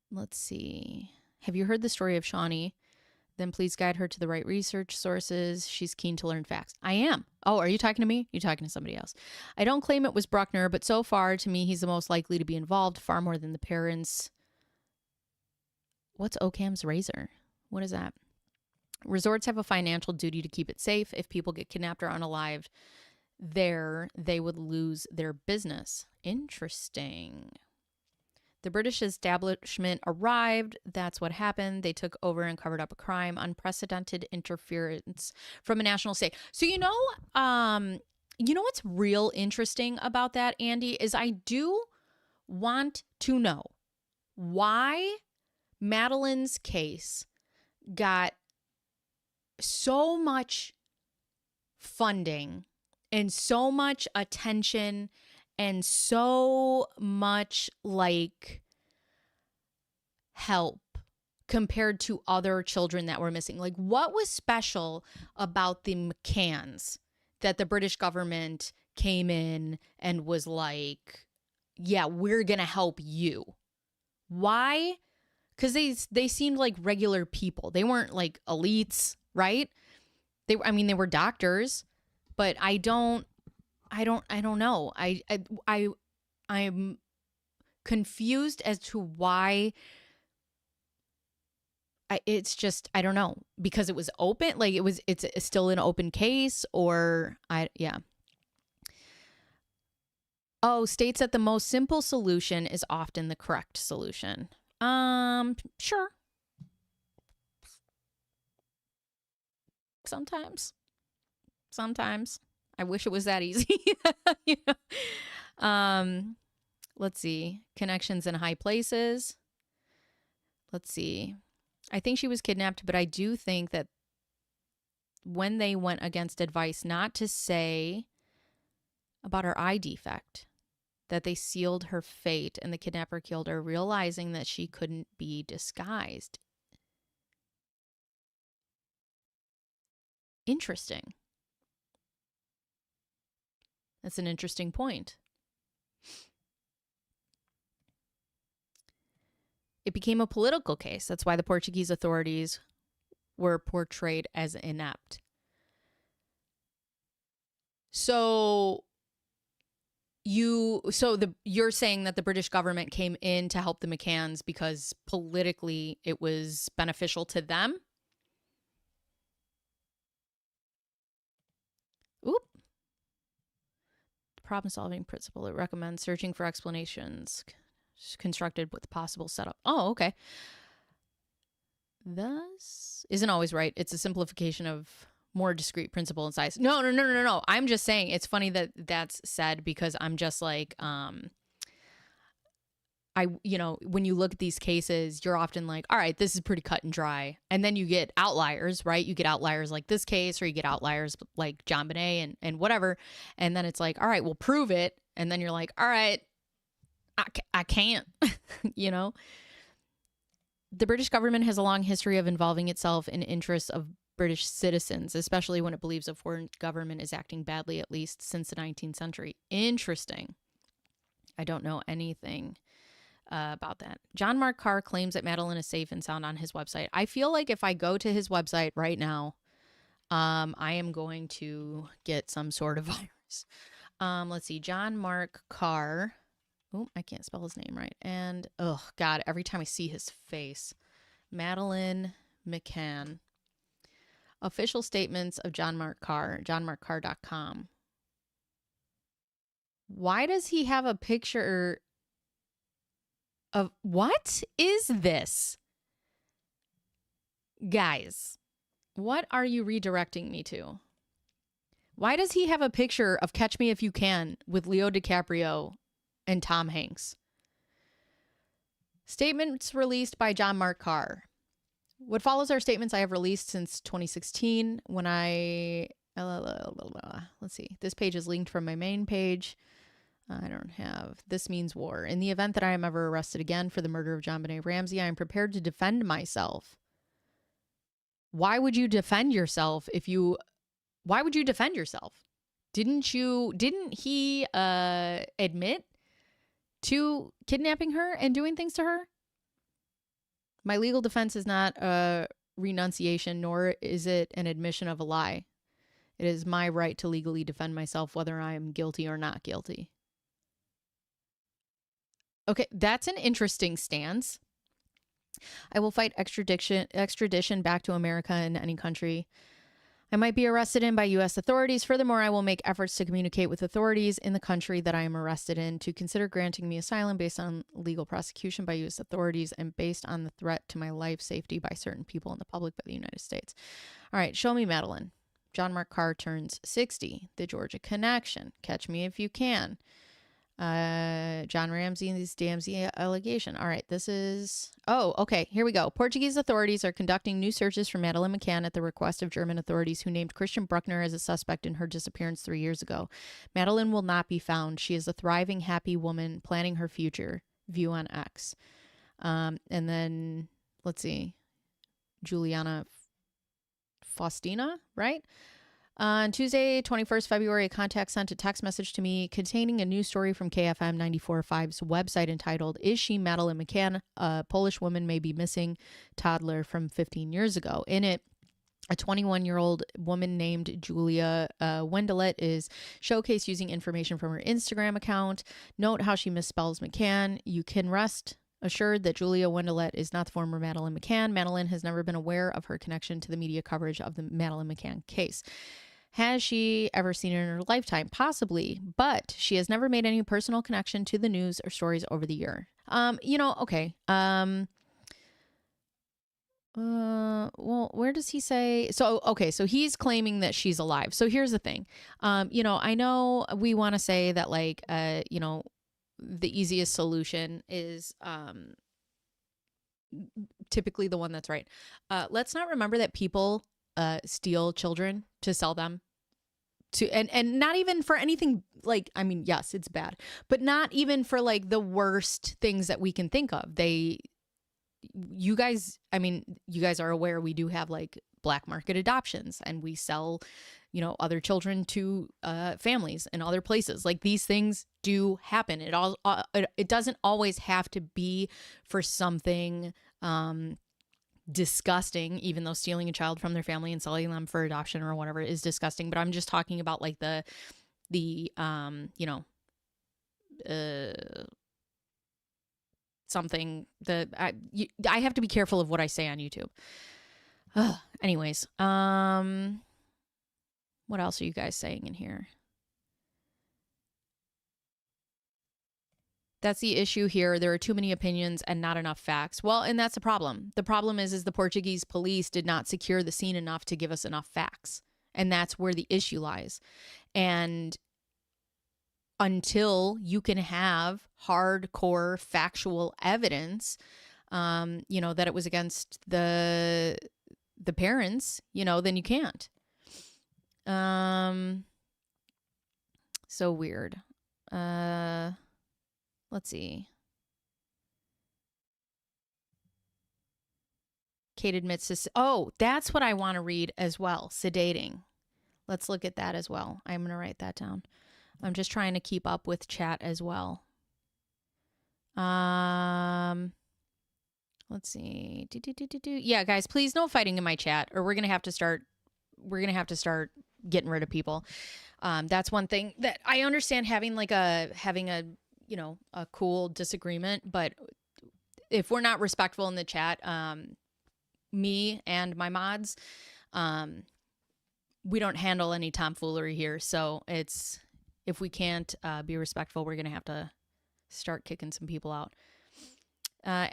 Let's see. Have you heard the story of Shawnee? Then please guide her to the right research sources. She's keen to learn facts. I am. Oh, are you talking to me? You're talking to somebody else. I don't claim it was Bruckner, but so far, to me, he's the most likely to be involved, far more than the parents. What's Occam's razor? What is that? Resorts have a financial duty to keep it safe. If people get kidnapped or unalived there, they would lose their business. Interesting. The British establishment arrived. That's what happened. They took over and covered up a crime, unprecedented interference from a national state. So, you know what's real interesting about that, Andy, is I do want to know why Madeline's case got so much funding and so much attention and so much like help compared to other children that were missing. Like, what was special about the McCanns that the British government came in and was like, yeah, we're going to help you? Why? Because they seemed like regular people. They weren't like elites, right? They were doctors, but I don't know. I'm confused as to why. It's just, I don't know, because it was open, like it's still an open case, or yeah. Oh, states that the most simple solution is often the correct solution. Sure. Sometimes. I wish it was that easy. You know? Let's see. Connections in high places. Let's see. I think she was kidnapped, but I do think that when they went against advice not to say about her eye defect, that they sealed her fate and the kidnapper killed her, realizing that she couldn't be disguised. Interesting. That's an interesting point. It became a political case. That's why the Portuguese authorities were portrayed as inept. So you're saying that the British government came in to help the McCanns because politically it was beneficial to them? Oop. Problem-solving principle. It recommends searching for explanations constructed with possible setup. Oh, okay. Thus isn't always right. It's a simplification of more discrete principle and size. No. I'm just saying it's funny that that's said, because I'm just like, when you look at these cases, you're often like, all right, this is pretty cut and dry. And then you get outliers, right? You get outliers like this case, or you get outliers like John Bonet and whatever. And then it's like, all right, we'll prove it. And then you're like, all right, I can't, you know? The British government has a long history of involving itself in interests of British citizens, especially when it believes a foreign government is acting badly, at least since the 19th century. Interesting. I don't know anything about that. John Mark Carr claims that Madeline is safe and sound on his website. I feel like if I go to his website right now, I am going to get some sort of virus. Let's see. John Mark Carr. Oh, I can't spell his name right. And, oh, God, every time I see his face. Madeline McCann. Official statements of John Mark Carr, johnmarkcarr.com. Why does he have a picture of what is this? Guys, what are you redirecting me to? Why does he have a picture of Catch Me If You Can with Leo DiCaprio and Tom Hanks? Statements released by John Mark Carr. What follows are statements I have released since 2016 when let's see. This page is linked from my main page. I don't have. This means war. In the event that I am ever arrested again for the murder of John Benet Ramsey, I am prepared to defend myself. Why would you defend yourself why would you defend yourself? Didn't he admit to kidnapping her and doing things to her? My legal defense is not a renunciation, nor is it an admission of a lie. It is my right to legally defend myself, whether I am guilty or not guilty. Okay, that's an interesting stance. I will fight extradition back to America in any country I might be arrested in by U.S. authorities. Furthermore, I will make efforts to communicate with authorities in the country that I am arrested in to consider granting me asylum based on legal prosecution by U.S. authorities and based on the threat to my life safety by certain people in the public by the United States. All right, show me Madeline. John Mark Carr turns 60. The Georgia Connection. Catch Me If You Can. John Ramsey's Damsey allegation. All right, this is... Oh, okay, here we go. Portuguese authorities are conducting new searches for Madeline McCann at the request of German authorities who named Christian Bruckner as a suspect in her disappearance 3 years ago. Madeline will not be found. She is a thriving, happy woman planning her future. View on X. And then, let's see. Juliana Faustina, right? On Tuesday, 21st February, a contact sent a text message to me containing a news story from KFM 94.5's website entitled, Is She Madeline McCann? A Polish woman may be missing toddler from 15 years ago. In it, a 21-year-old woman named Julia Wendelet is showcased using information from her Instagram account. Note how she misspells McCann. You can rest assured that Julia Wendelet is not the former Madeline McCann. Madeline has never been aware of her connection to the media coverage of the Madeline McCann case. Has she ever seen it in her lifetime? Possibly, but she has never made any personal connection to the news or stories over the year. Okay. Well, where does he say? So, okay, so he's claiming that she's alive. So here's the thing. I know we want to say that the easiest solution is typically the one that's right. Let's not remember that people steal children to sell them to, and not even for anything yes, it's bad, but not even for the worst things that we can think of. You guys are aware we do have black market adoptions, and we sell, other children to families in other places. These things do happen. It doesn't always have to be for something disgusting, even though stealing a child from their family and selling them for adoption or whatever is disgusting. But I'm just talking about something that I have to be careful of what I say on YouTube. Anyways, what else are you guys saying in here? That's the issue here. There are too many opinions and not enough facts. Well, and that's the problem. The problem is the Portuguese police did not secure the scene enough to give us enough facts. And that's where the issue lies. And until you can have hardcore factual evidence, that it was against the parents, then you can't. So weird. Let's see. Kate admits to... Oh, that's what I want to read as well. Sedating. Let's look at that as well. I'm going to write that down. I'm just trying to keep up with chat as well. let's see. Yeah, guys, please no fighting in my chat, or we're gonna have to start. We're gonna have to start getting rid of people. That's one thing that I understand having a a cool disagreement, but if we're not respectful in the chat, me and my mods, we don't handle any tomfoolery here. So if we can't be respectful, we're gonna have to start kicking some people out.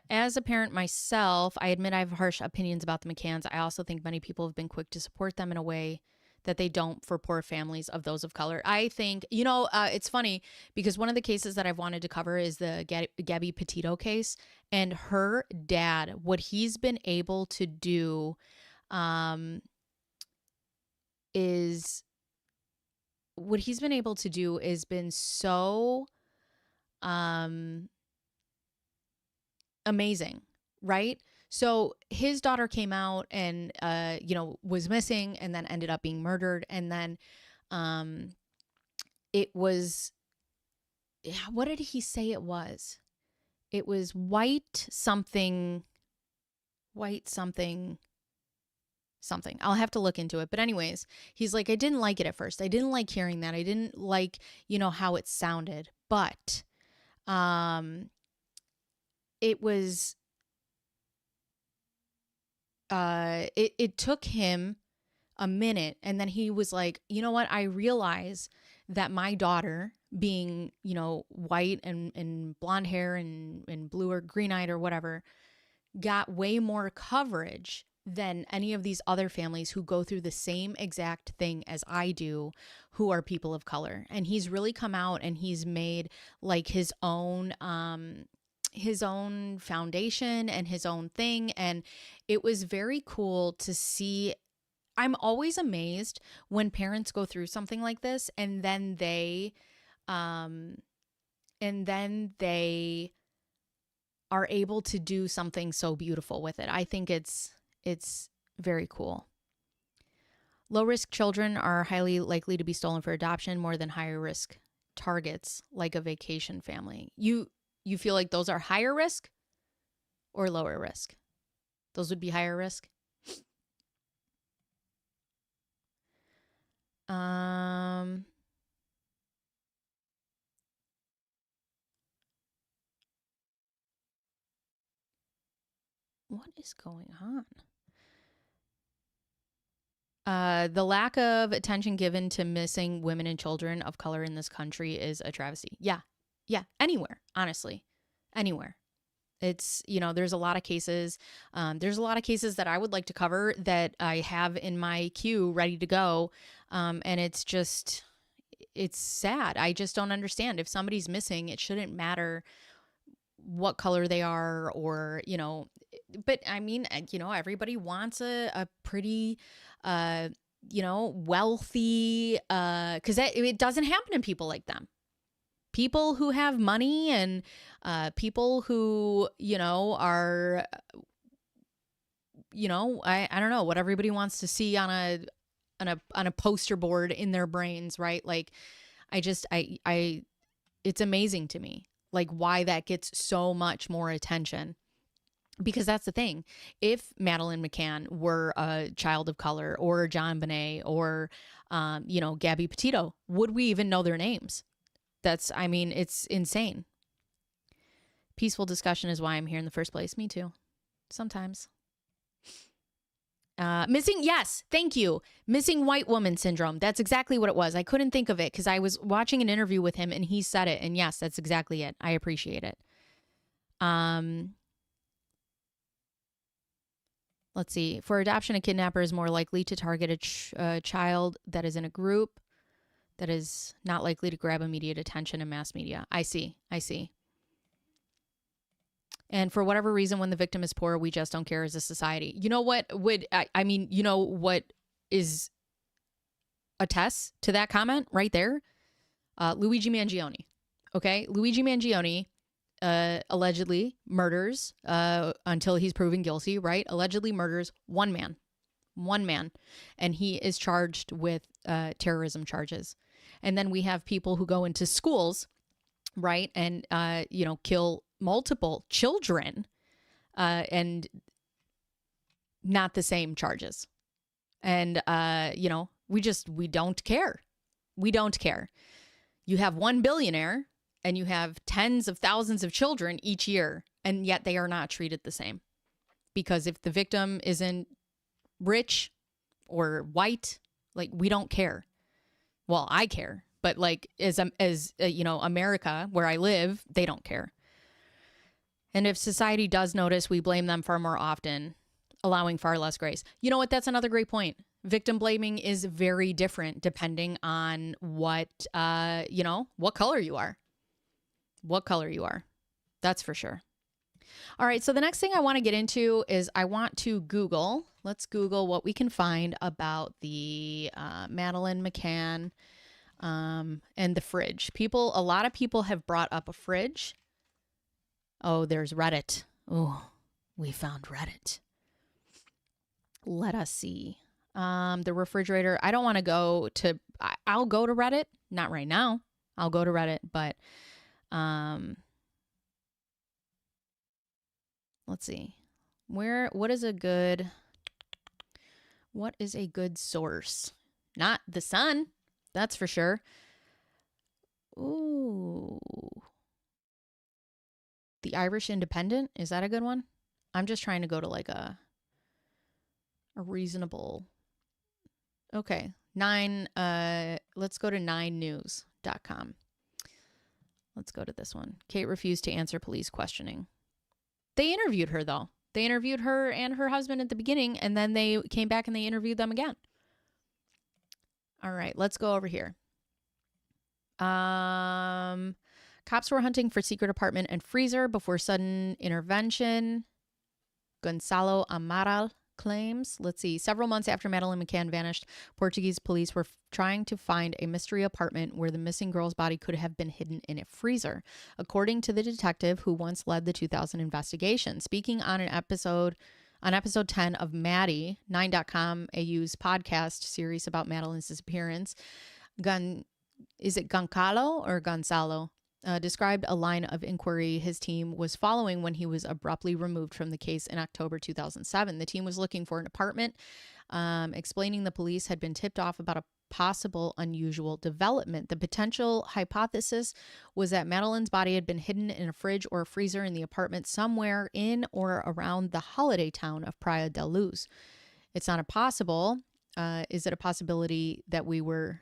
As a parent myself, I admit I have harsh opinions about the McCanns. I also think many people have been quick to support them in a way that they don't for poor families of those of color. I think, it's funny because one of the cases that I've wanted to cover is the Gabby Petito case, and her dad, what he's been able to do is been so amazing, right? So his daughter came out and was missing and then ended up being murdered, and then it was, what did he say it was? It was white something. I'll have to look into it. But anyways, he's like, I didn't like it at first. I didn't like hearing that. I didn't like, how it sounded. But it was it took him a minute, and then he was like, you know what? I realize that my daughter, being, white and blonde hair and blue or green eyed or whatever, got way more coverage than any of these other families who go through the same exact thing as I do, who are people of color. And he's really come out and he's made like his own foundation and his own thing. And it was very cool to see. I'm always amazed when parents go through something like this and then they are able to do something so beautiful with it. I think it's very cool. Low-risk children are highly likely to be stolen for adoption more than higher-risk targets, like a vacation family. You feel like those are higher risk or lower risk? Those would be higher risk. What is going on? The lack of attention given to missing women and children of color in this country is a travesty. Yeah. Anywhere, honestly, anywhere. It's, there's a lot of cases. There's a lot of cases that I would like to cover that I have in my queue ready to go. And it's sad. I just don't understand. If somebody's missing, it shouldn't matter what color they are or, but I mean, everybody wants a pretty, wealthy, because it doesn't happen to people like them. People who have money and people who, are, I don't know what everybody wants to see on a poster board in their brains, right? Like, it's amazing to me, like why that gets so much more attention. Because that's the thing. If Madeline McCann were a child of color or John Bonet or, Gabby Petito, would we even know their names? It's insane. Peaceful discussion is why I'm here in the first place. Me too. Sometimes. Missing, yes, thank you. Missing white woman syndrome. That's exactly what it was. I couldn't think of it because I was watching an interview with him and he said it. And yes, that's exactly it. I appreciate it. Let's see. For adoption, a kidnapper is more likely to target a child that is in a group that is not likely to grab immediate attention in mass media. I see. And for whatever reason, when the victim is poor, we just don't care as a society. You know what what is attests to that comment right there? Luigi Mangione. Okay? Luigi Mangione allegedly murders, until he's proven guilty, right? Allegedly murders one man. And he is charged with terrorism charges. And then we have people who go into schools, right? And, kill multiple children and not the same charges. And, we don't care. We don't care. You have one billionaire and you have tens of thousands of children each year, and yet they are not treated the same. Because if the victim isn't rich or white, like, we don't care. Well, I care, but like as America, where I live, they don't care. And if society does notice, we blame them far more often, allowing far less grace. You know what? That's another great point. Victim blaming is very different depending on what color you are. What color you are. That's for sure. All right. So the next thing I want to get into is I want to Google. Let's Google what we can find about the Madeline McCann and the fridge. A lot of people have brought up a fridge. Oh, there's Reddit. Oh, we found Reddit. Let us see. The refrigerator. I don't want to go to, I'll go to Reddit. Not right now. I'll go to Reddit, but let's see. What is a good source? Not the Sun. That's for sure. Ooh. The Irish Independent. Is that a good one? I'm just trying to go to like a reasonable. Okay. Let's go to 9news.com. Let's go to this one. Kate refused to answer police questioning. They interviewed her, though. They interviewed her and her husband at the beginning, and then they came back and they interviewed them again. All right, let's go over here. Cops were hunting for secret apartment and freezer before sudden intervention. Gonçalo Amaral claims. Let's see. Several months after Madeline McCann vanished, Portuguese police were trying to find a mystery apartment where the missing girl's body could have been hidden in a freezer, according to the detective who once led the 2000 investigation. Speaking on episode 10 of Maddie, 9.com AU's podcast series about Madeline's disappearance, is it Goncalo or Gonzalo? Described a line of inquiry his team was following when he was abruptly removed from the case in October 2007. The team was looking for an apartment, explaining the police had been tipped off about a possible unusual development. The potential hypothesis was that Madeline's body had been hidden in a fridge or a freezer in the apartment somewhere in or around the holiday town of Praia da Luz. It's not impossible. Is it a possibility that we were...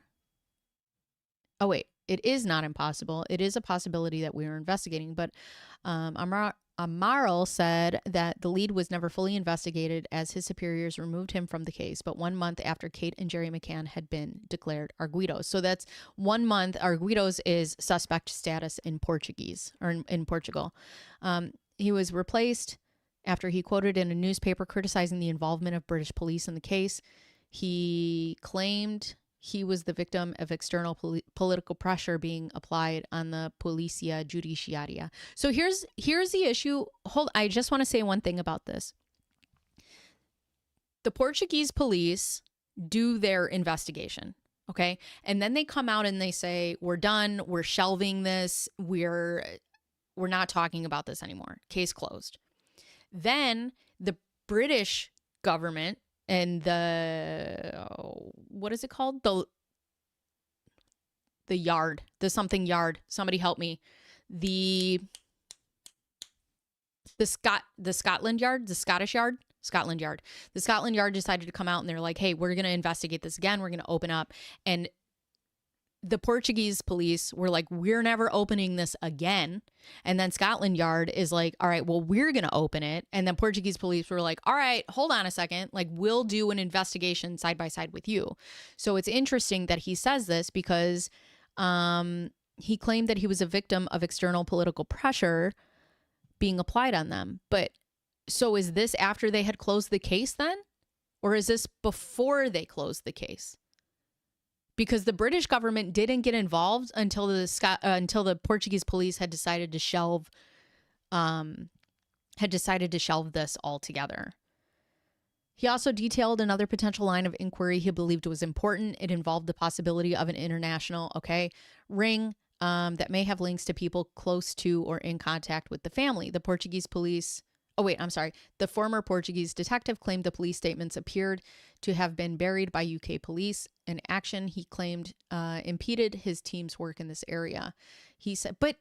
Oh, wait. It is not impossible. It is a possibility that we were investigating, but Amaral said that the lead was never fully investigated as his superiors removed him from the case, but 1 month after Kate and Jerry McCann had been declared arguidos. So that's 1 month. Arguidos is suspect status in Portuguese, or in Portugal. He was replaced after he quoted in a newspaper criticizing the involvement of British police in the case. He claimed he was the victim of external political pressure being applied on the Policia Judiciaria. So here's the issue. I just want to say one thing about this. The Portuguese police do their investigation, okay? And then they come out and they say, we're done, we're shelving this, we're not talking about this anymore. Case closed. Then the British government and what is it called? The yard, the something yard. Somebody help me. The Scotland Yard, the Scottish Yard, Scotland Yard. The Scotland Yard decided to come out and they're like, hey, we're going to investigate this again. We're going to open up. And the Portuguese police were like, we're never opening this again. And then Scotland Yard is like, all right, well, we're going to open it. And then Portuguese police were like, all right, hold on a second. Like, we'll do an investigation side by side with you. So it's interesting that he says this because he claimed that he was a victim of external political pressure being applied on them. But so is this after they had closed the case then? Or is this before they closed the case? Because the British government didn't get involved until the Portuguese police had decided to shelve this altogether. He also detailed another potential line of inquiry he believed was important. It involved the possibility of an international ring that may have links to people close to or in contact with the family. The Portuguese police Oh, wait, I'm sorry. The former Portuguese detective claimed the police statements appeared to have been buried by UK police. An action he claimed impeded his team's work in this area. He said, but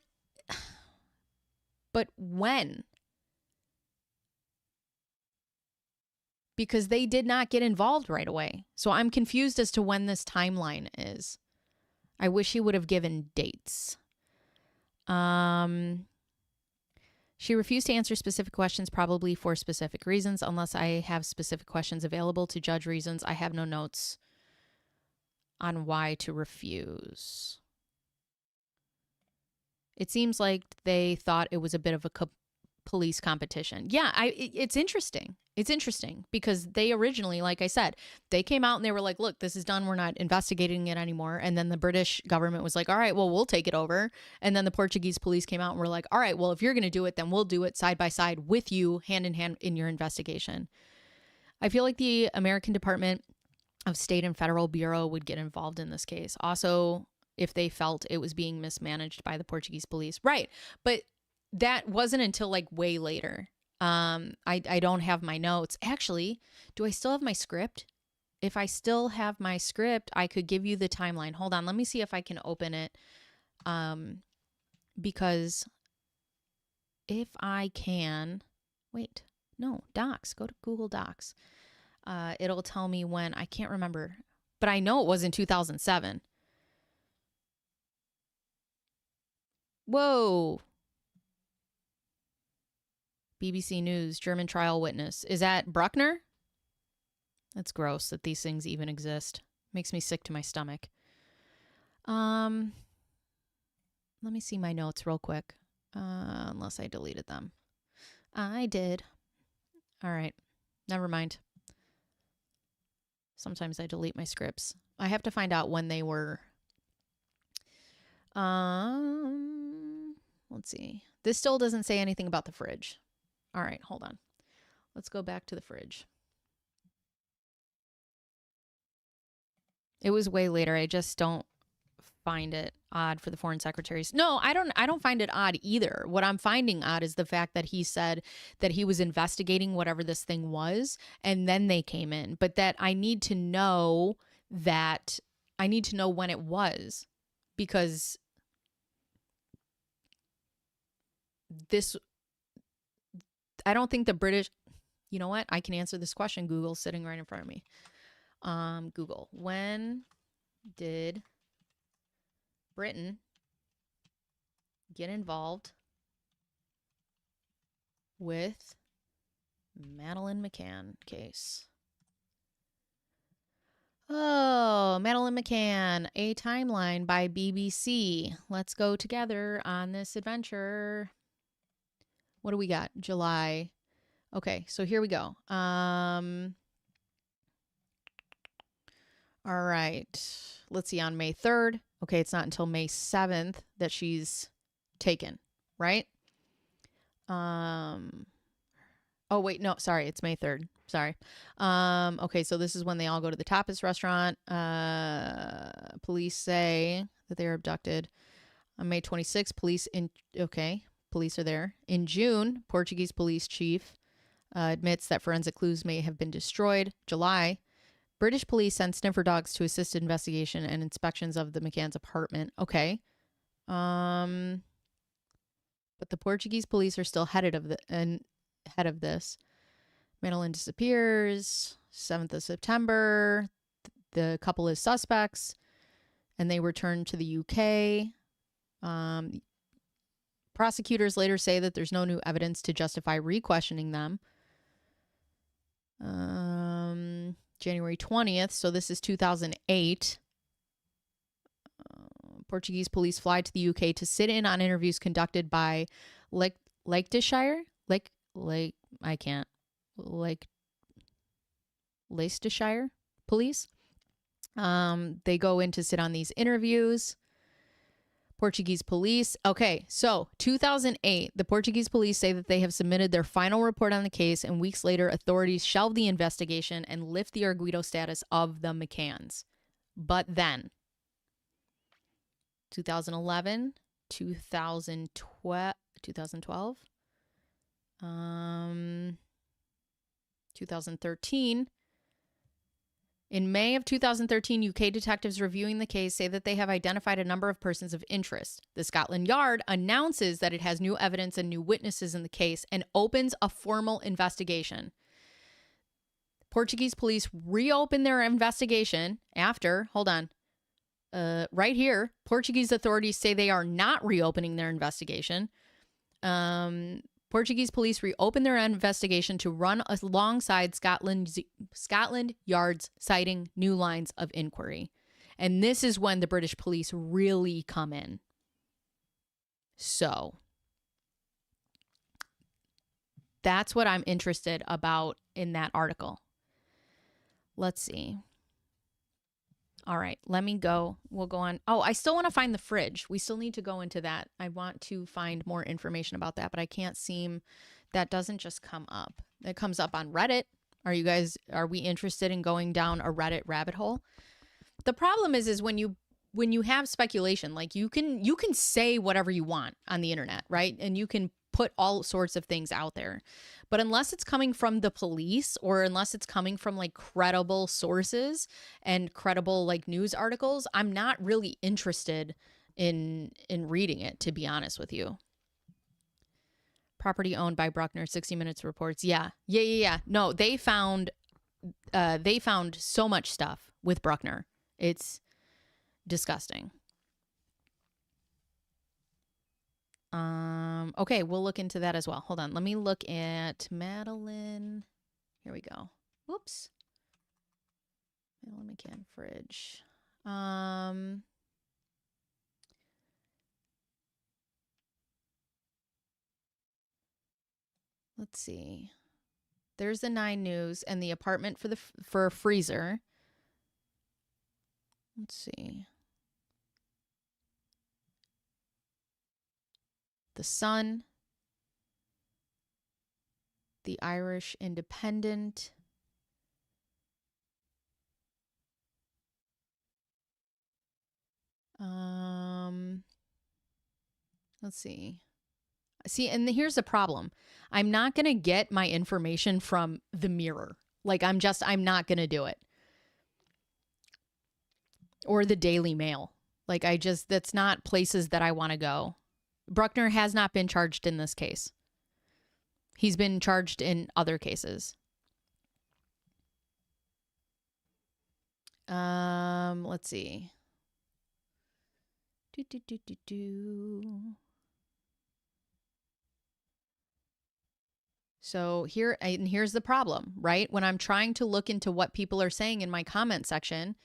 when? Because they did not get involved right away. So I'm confused as to when this timeline is. I wish he would have given dates. She refused to answer specific questions, probably for specific reasons. Unless I have specific questions available to judge reasons, I have no notes on why to refuse. It seems like they thought it was a bit of a police competition. Yeah, it's interesting. It's interesting because they originally, like I said, they came out and they were like, look, this is done. We're not investigating it anymore. And then the British government was like, all right, well, we'll take it over. And then the Portuguese police came out and were like, all right, well, if you're going to do it, then we'll do it side by side with you, hand in hand in your investigation. I feel like the American Department of State and Federal Bureau would get involved in this case. Also, if they felt it was being mismanaged by the Portuguese police. Right. But that wasn't until like way later. I don't have my notes. Actually, do I still have my script? If I still have my script, I could give you the timeline. Hold on. Let me see if I can open it. Because if I can, wait, no, Docs, go to Google Docs. It'll tell me when. I can't remember, but I know it was in 2007. Whoa. BBC News, German trial witness. Is that Bruckner? That's gross that these things even exist. Makes me sick to my stomach. Let me see my notes real quick. Unless I deleted them. I did. All right. Never mind. Sometimes I delete my scripts. I have to find out when they were. Let's see. This still doesn't say anything about the fridge. All right, hold on. Let's go back to the fridge. It was way later. I just don't find it odd for the foreign secretaries. No, I don't find it odd either. What I'm finding odd is the fact that he said that he was investigating whatever this thing was and then they came in. But that I need to know when it was, because I don't think the British, you know what? I can answer this question. Google's sitting right in front of me. Google, when did Britain get involved with Madeleine McCann case? Oh, Madeline McCann, a timeline by BBC. Let's go together on this adventure. What do we got? July. Okay, so here we go. All right. Let's see, on May 3rd. Okay, it's not until May 7th that she's taken, right? Oh, wait, no, sorry, it's May 3rd. Sorry. Okay, so this is when they all go to the tapas restaurant. Police say that they were abducted. On May 26th, police are there. In June, Portuguese police chief admits that forensic clues may have been destroyed. July, British police sent sniffer dogs to assist investigation and inspections of the McCann's apartment. Okay. But the Portuguese police are still head of this. Madeline disappears. 7th of September. The couple is suspects, and they return to the UK. Prosecutors later say that there's no new evidence to justify re-questioning them. January 20th, so this is 2008. Portuguese police fly to the UK to sit in on interviews conducted by Leicestershire police. They go in to sit on these interviews. Portuguese police. Okay, so 2008, the Portuguese police say that they have submitted their final report on the case, and weeks later, authorities shelve the investigation and lift the arguido status of the McCanns. But then, 2011, 2012, 2013. In May of 2013, UK detectives reviewing the case say that they have identified a number of persons of interest. The Scotland Yard announces that it has new evidence and new witnesses in the case and opens a formal investigation. Portuguese police reopen their investigation after, right here, Portuguese authorities say they are not reopening their investigation. Portuguese police reopened their investigation to run alongside Scotland Yard's citing new lines of inquiry. And this is when the British police really come in. So that's what I'm interested about in that article. Let's see. All right, let me go. We'll go on. Oh, I still want to find the fridge. We still need to go into that. I want to find more information about that, but I can't seem, that doesn't just come up. It comes up on Reddit. Are we interested in going down a Reddit rabbit hole? The problem is when you have speculation, like you can say whatever you want on the internet, right? And you can put all sorts of things out there. But unless it's coming from the police or unless it's coming from like credible sources and credible like news articles, I'm not really interested in reading it, to be honest with you. Property owned by Bruckner, 60 Minutes reports. Yeah. No, they found so much stuff with Bruckner. It's disgusting. Okay, we'll look into that as well. Hold on. Let me look at Madeline. Here we go. Whoops. Madeline McCann fridge. Let's see. There's the 9 News and the apartment for a freezer. Let's see. The Sun, the Irish Independent, let's see. And here's the problem. I'm not going to get my information from the Mirror. Like I'm not going to do it. Or the Daily Mail. Like that's not places that I want to go. Bruckner has not been charged in this case. He's been charged in other cases. Let's see. So here's the problem, right? When I'm trying to look into what people are saying in my comment section,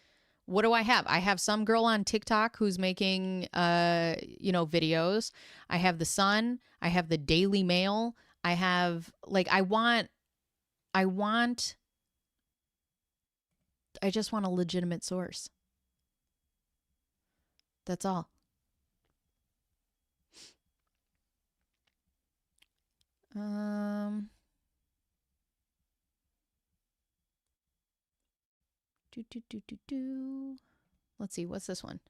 what do I have? I have some girl on TikTok who's making, videos. I have the Sun. I have the Daily Mail. I have I just want a legitimate source. That's all. Let's see, what's this one?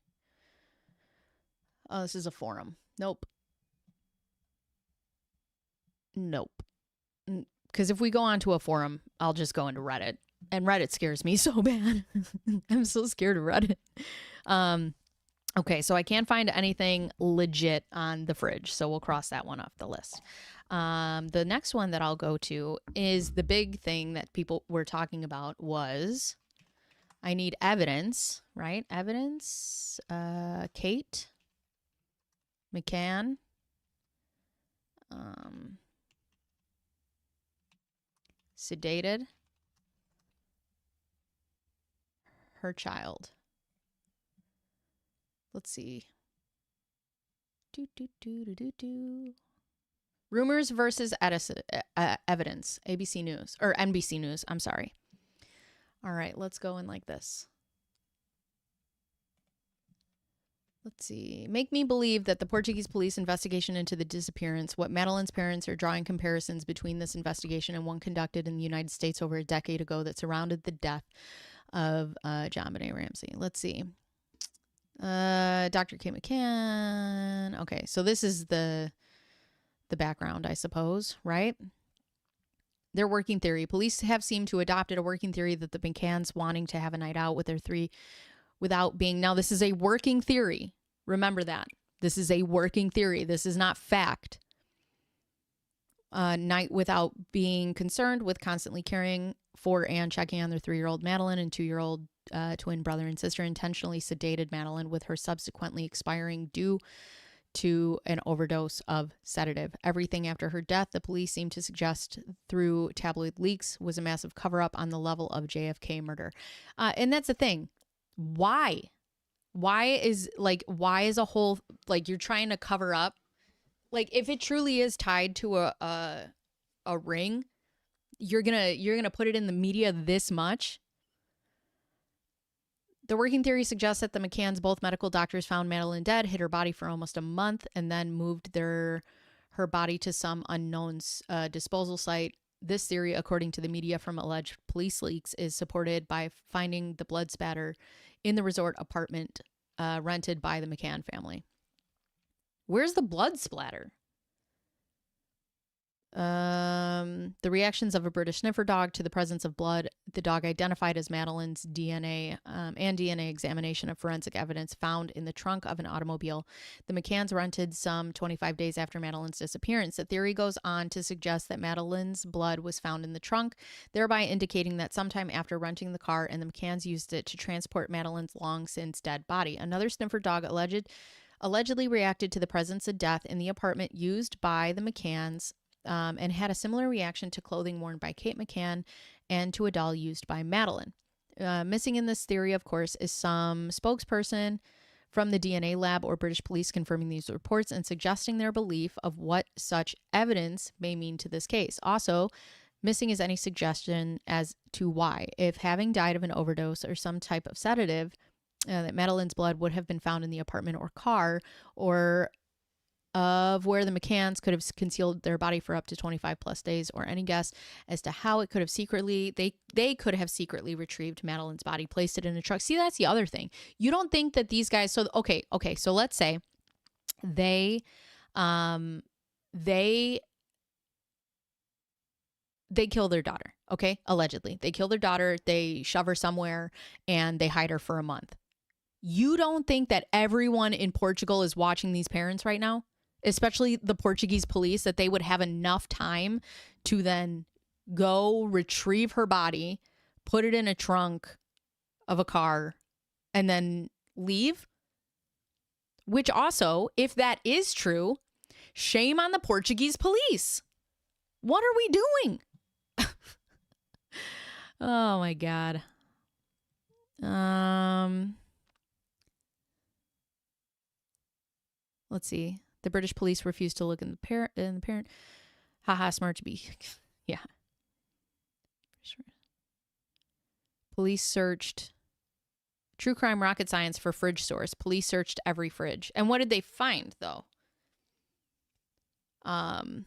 Oh, this is a forum. Nope. Because if we go onto a forum, I'll just go into Reddit. And Reddit scares me so bad. I'm so scared of Reddit. Okay, so I can't find anything legit on the fridge, so we'll cross that one off the list. The next one that I'll go to is the big thing that people were talking about was I need evidence, right? Evidence. Kate McCann. Sedated her child. Let's see. Rumors versus evidence. ABC News or NBC News. I'm sorry. All right, let's go in like this. Let's see. Make me believe that the Portuguese police investigation into the disappearance, what Madeline's parents are drawing comparisons between this investigation and one conducted in the United States over a decade ago that surrounded the death of John Benet Ramsey. Let's see. Dr. Kate McCann. Okay, so this is the background, I suppose, right? Their working theory. Police have seemed to adopted a working theory that the McCanns wanting to have a night out with their three without being... Now, this is a working theory. Remember that. This is a working theory. This is not fact. Night without being concerned with constantly caring for and checking on their 3-year-old Madeline and 2-year-old twin brother and sister, intentionally sedated Madeline, with her subsequently expiring due to an overdose of sedative. Everything after her death, the police seem to suggest through tabloid leaks, was a massive cover-up on the level of JFK murder. And that's the thing. Why? Why is a whole, like, you're trying to cover up? Like, if it truly is tied to a ring, you're gonna put it in the media this much? The working theory suggests that the McCanns, both medical doctors, found Madeline dead, hid her body for almost a month, and then moved her body to some unknown disposal site. This theory, according to the media from alleged police leaks, is supported by finding the blood spatter in the resort apartment rented by the McCann family. Where's the blood splatter? The reactions of a British sniffer dog to the presence of blood, the dog identified as Madeline's DNA, and DNA examination of forensic evidence found in the trunk of an automobile the McCanns rented some 25 days after Madeline's disappearance. The theory goes on to suggest that Madeline's blood was found in the trunk, thereby indicating that sometime after renting the car, and the McCanns used it to transport Madeline's long since dead body. Another sniffer dog allegedly reacted to the presence of death in the apartment used by the McCanns, and had a similar reaction to clothing worn by Kate McCann and to a doll used by Madeline. Missing in this theory, of course, is some spokesperson from the DNA lab or British police confirming these reports and suggesting their belief of what such evidence may mean to this case. Also, missing is any suggestion as to why, if having died of an overdose or some type of sedative, that Madeline's blood would have been found in the apartment or car, or of where the McCanns could have concealed their body for up to 25 plus days, or any guess as to how it could have secretly, they could have secretly retrieved Madeline's body, placed it in a truck. See, that's the other thing. You don't think that these guys, so so let's say they kill their daughter, okay? Allegedly. They kill their daughter, they shove her somewhere, and they hide her for a month. You don't think that everyone in Portugal is watching these parents right now? Especially the Portuguese police, that they would have enough time to then go retrieve her body, put it in a trunk of a car, and then leave? Which also, if that is true, shame on the Portuguese police. What are we doing? Oh my God. Let's see. The British police refused to look in the parent. Haha, smart to be. Yeah. Police searched. True crime rocket science for fridge source. Police searched every fridge. And what did they find, though? I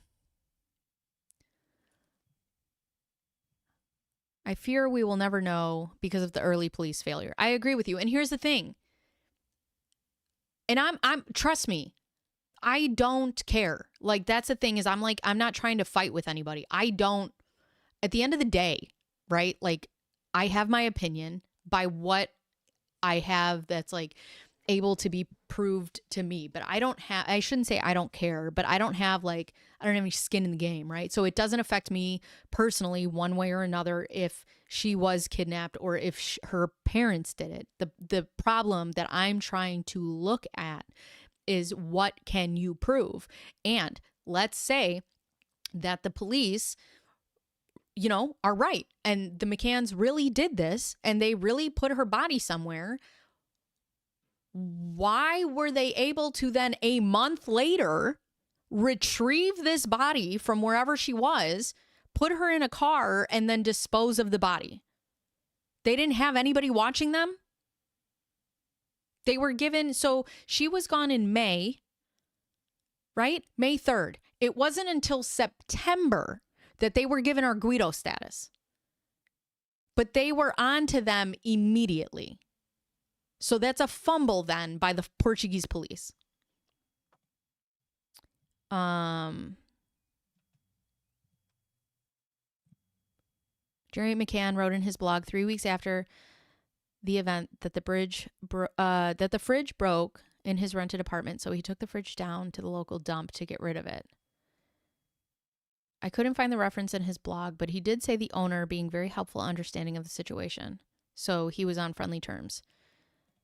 fear we will never know because of the early police failure. I agree with you. And here's the thing. And I'm trust me, I don't care. Like, that's the thing, is I'm not trying to fight with anybody. I don't, at the end of the day, right? Like, I have my opinion by what I have that's like able to be proved to me, but I shouldn't say I don't care, but I don't have any skin in the game, right? So it doesn't affect me personally one way or another if she was kidnapped or if her parents did it. The problem that I'm trying to look at is, what can you prove? And let's say that the police, are right, and the McCanns really did this and they really put her body somewhere. Why were they able to then a month later retrieve this body from wherever she was, put her in a car, and then dispose of the body? They didn't have anybody watching them. They were given, so she was gone in May, right? May 3rd. It wasn't until September that they were given arguido status. But they were on to them immediately. So that's a fumble then by the Portuguese police. Jerry McCann wrote in his blog 3 weeks after the event that the fridge broke in his rented apartment, so he took the fridge down to the local dump to get rid of it. I couldn't find the reference in his blog, but he did say the owner being very helpful, understanding of the situation. So he was on friendly terms.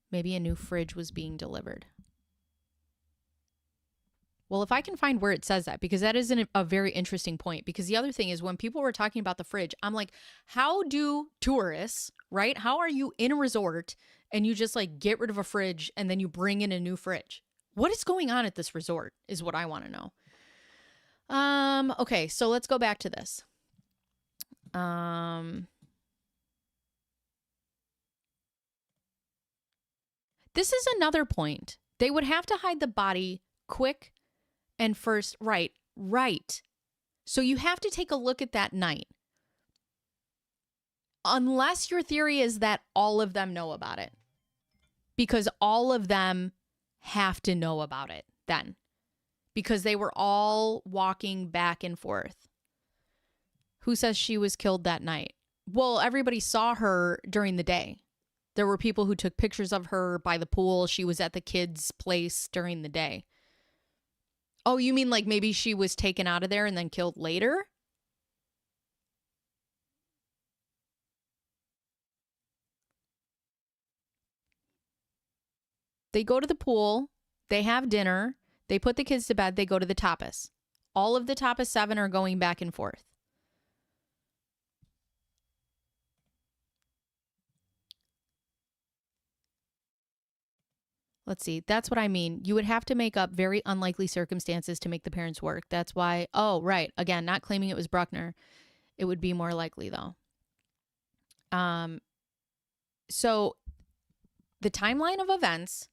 Maybe a new fridge was being delivered. Well, if I can find where it says that, because that is a very interesting point. Because the other thing is, when people were talking about the fridge, I'm like, how do tourists, right? How are you in a resort and you just like get rid of a fridge and then you bring in a new fridge? What is going on at this resort is what I want to know. Okay, so let's go back to this. This is another point. They would have to hide the body quick and first. Right. So you have to take a look at that night. Unless your theory is that all of them know about it. Because all of them have to know about it then. Because they were all walking back and forth. Who says she was killed that night? Well, everybody saw her during the day. There were people who took pictures of her by the pool. She was at the kids' place during the day. Oh, you mean like maybe she was taken out of there and then killed later? They go to the pool. They have dinner. They put the kids to bed. They go to the tapas. All of the tapas 7 are going back and forth. Let's see. That's what I mean. You would have to make up very unlikely circumstances to make the parents work. That's why. Oh, right. Again, not claiming it was Bruckner. It would be more likely, though. So the timeline of events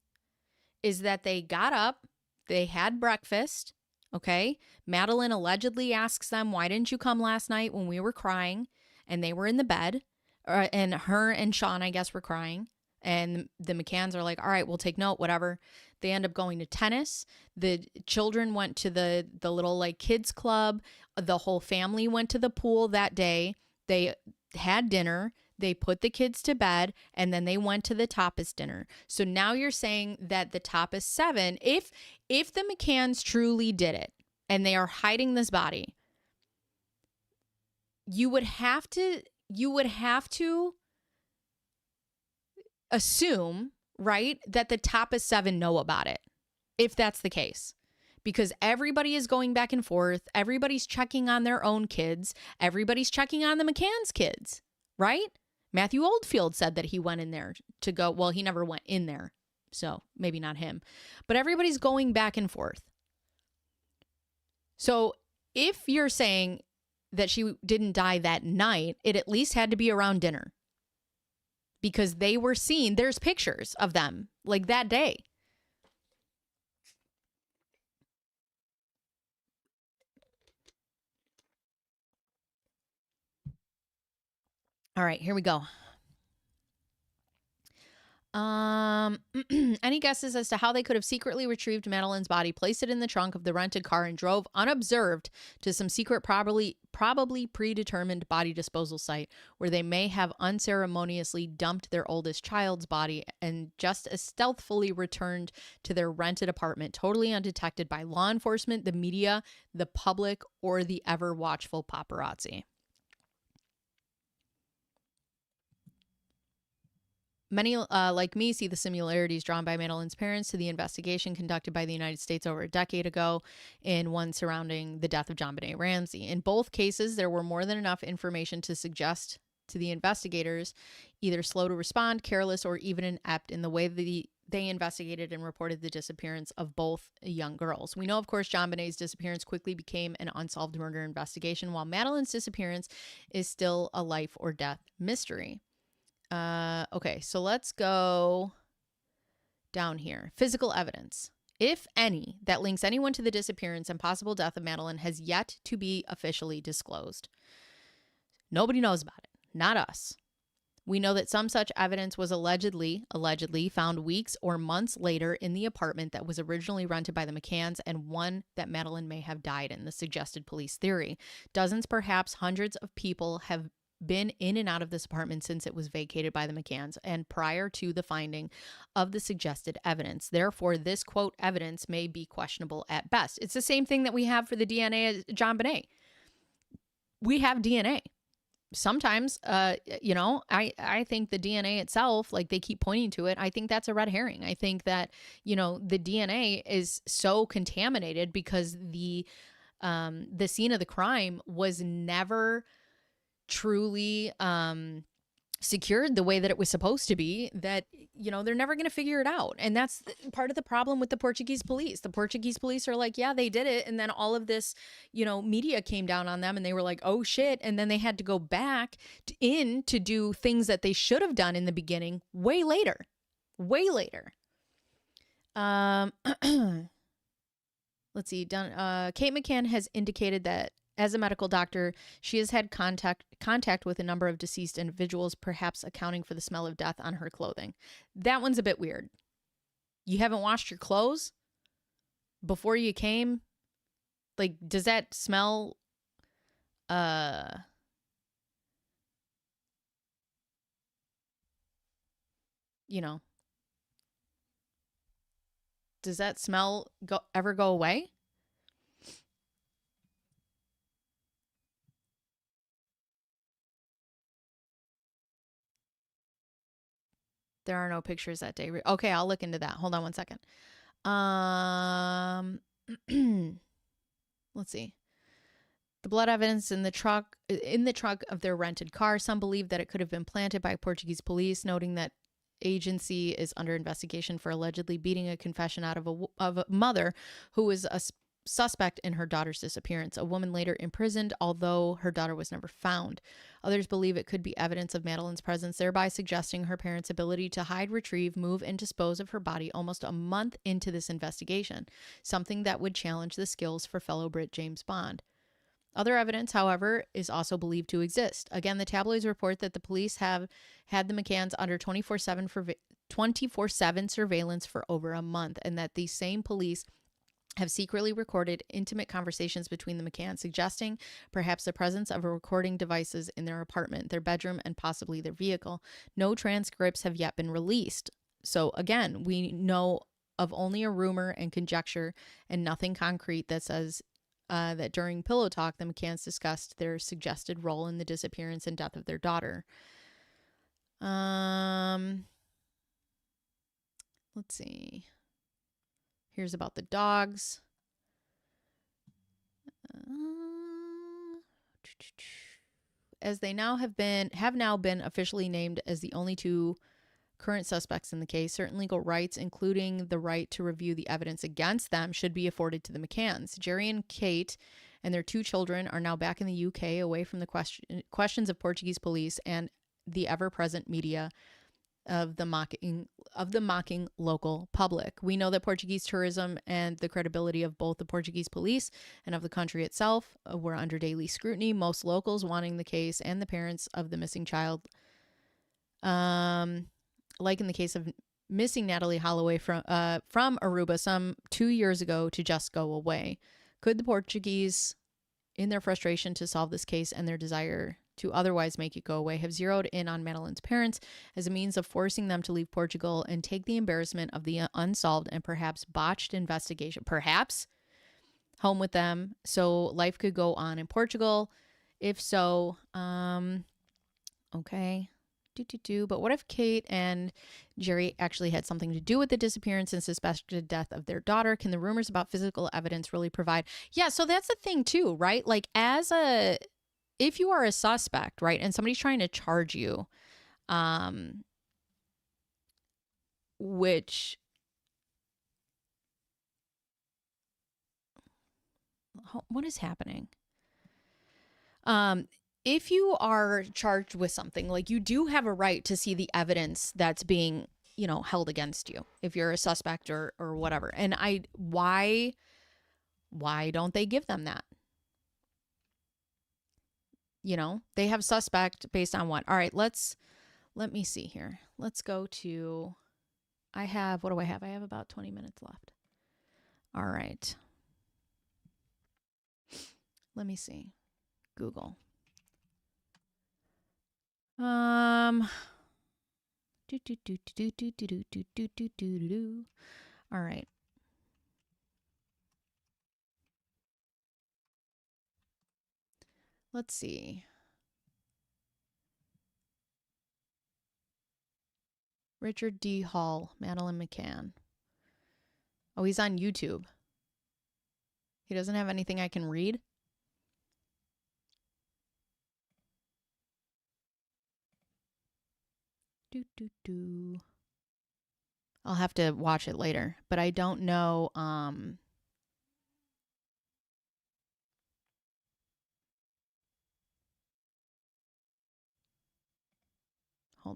is that they got up, they had breakfast, okay? Madeline allegedly asks them, why didn't you come last night when we were crying? And they were in the bed, and her and Sean, I guess, were crying. And the McCanns are like, all right, we'll take note, whatever. They end up going to tennis. The children went to the little like kids club. The whole family went to the pool that day. They had dinner. They put the kids to bed, and then they went to the tapas dinner. So now you're saying that the tapas 7, if the McCanns truly did it and they are hiding this body, you would have to assume, right, that the tapas 7 know about it, if that's the case. Because everybody is going back and forth. Everybody's checking on their own kids. Everybody's checking on the McCann's kids, right? Matthew Oldfield said that he went in there to go. Well, he never went in there, so maybe not him. But everybody's going back and forth. So if you're saying that she didn't die that night, it at least had to be around dinner. Because they were seen, there's pictures of them, like that day. All right, here we go. Any guesses as to how they could have secretly retrieved Madeline's body, placed it in the trunk of the rented car, and drove unobserved to some secret, probably predetermined body disposal site where they may have unceremoniously dumped their oldest child's body and just as stealthily returned to their rented apartment, totally undetected by law enforcement, the media, the public, or the ever watchful paparazzi? Many, like me, see the similarities drawn by Madeline's parents to the investigation conducted by the United States over a decade ago in one surrounding the death of JonBenet Ramsey. In both cases, there were more than enough information to suggest to the investigators either slow to respond, careless, or even inept in the way they investigated and reported the disappearance of both young girls. We know, of course, JonBenet's disappearance quickly became an unsolved murder investigation, while Madeline's disappearance is still a life or death mystery. Okay, so let's go down here. Physical evidence, if any, that links anyone to the disappearance and possible death of Madeline has yet to be officially disclosed. Nobody knows about it, not us. We know that some such evidence was allegedly found weeks or months later in the apartment that was originally rented by the McCanns, and one that Madeline may have died in, the suggested police theory. Dozens, perhaps hundreds of people have been in and out of this apartment since it was vacated by the McCanns and prior to the finding of the suggested evidence. Therefore, this quote evidence may be questionable at best. It's the same thing that we have for the DNA of John Bonet. We have DNA. Sometimes, I think the DNA itself, like they keep pointing to it, I think that's a red herring. I think that, the DNA is so contaminated because the scene of the crime was never truly secured the way that it was supposed to be, that they're never going to figure it out. And that's part of the problem with the Portuguese police. The Portuguese police are like, yeah, they did it, and then all of this media came down on them and they were like, oh shit, and then they had to go back to do things that they should have done in the beginning way later. Let's see. Kate McCann has indicated that as a medical doctor, she has had contact with a number of deceased individuals, perhaps accounting for the smell of death on her clothing. That one's a bit weird. You haven't washed your clothes before you came? Like, does that smell does that smell ever go away? There are no pictures that day. Okay, I'll look into that. Hold on one second. Let's see. The blood evidence in the trunk of their rented car. Some believe that it could have been planted by Portuguese police, noting that agency is under investigation for allegedly beating a confession out of a mother who was a suspect in her daughter's disappearance. A woman later imprisoned, although her daughter was never found. Others believe it could be evidence of Madeleine's presence, thereby suggesting her parents' ability to hide, retrieve, move, and dispose of her body almost a month into this investigation, something that would challenge the skills for fellow Brit James Bond. Other evidence, however, is also believed to exist. Again, the tabloids report that the police have had the McCanns under 24/7 surveillance for over a month, and that these same police have secretly recorded intimate conversations between the McCanns, suggesting perhaps the presence of recording devices in their apartment, their bedroom, and possibly their vehicle. No transcripts have yet been released. So again, we know of only a rumor and conjecture and nothing concrete that says that during Pillow Talk, the McCanns discussed their suggested role in the disappearance and death of their daughter. Let's see. Here's about the dogs. As they have now been officially named as the only two current suspects in the case, certain legal rights, including the right to review the evidence against them, should be afforded to the McCanns. Jerry and Kate and their two children are now back in the UK, away from the questions of Portuguese police and the ever-present media of the mocking local public. We know that Portuguese tourism and the credibility of both the Portuguese police and of the country itself were under daily scrutiny, most locals wanting the case and the parents of the missing child, like in the case of missing Natalie Holloway from Aruba some 2 years ago, to just go away. Could the Portuguese, in their frustration to solve this case and their desire to otherwise make it go away, have zeroed in on Madeleine's parents as a means of forcing them to leave Portugal and take the embarrassment of the unsolved and perhaps botched investigation, perhaps, home with them so life could go on in Portugal? If so, okay. But what if Kate and Jerry actually had something to do with the disappearance and suspected death of their daughter? Can the rumors about physical evidence really provide? Yeah, so that's the thing too, right? Like, if you are a suspect, right, and somebody's trying to charge you, what is happening? If you are charged with something, like, you do have a right to see the evidence that's being, held against you if you're a suspect or whatever. And why don't they give them that? They have suspect based on what? All right, let me see here. Let's go to, what do I have? I have about 20 minutes left. All right. Let me see. Google. All right. Let's see. Richard D. Hall, Madeline McCann. Oh, he's on YouTube. He doesn't have anything I can read. I'll have to watch it later, but I don't know. Hold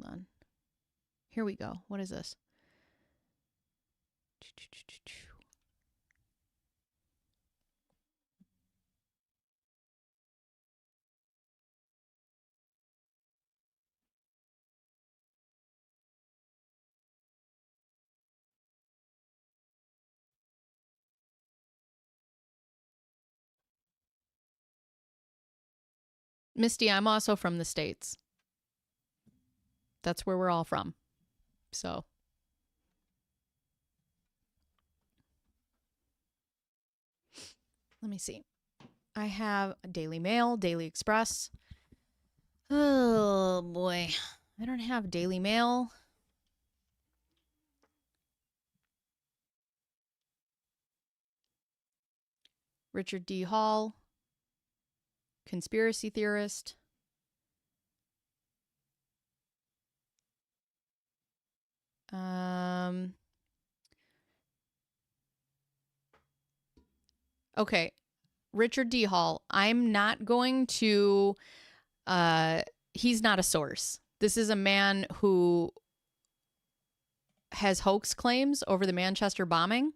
on. Here we go. What is this? Misty, I'm also from the States. That's where we're all from. So. Let me see. I have a Daily Mail, Daily Express. Oh, boy. I don't have Daily Mail. Richard D. Hall. Conspiracy theorist. Okay. Richard D. Hall. I'm not going to, he's not a source. This is a man who has hoax claims over the Manchester bombing.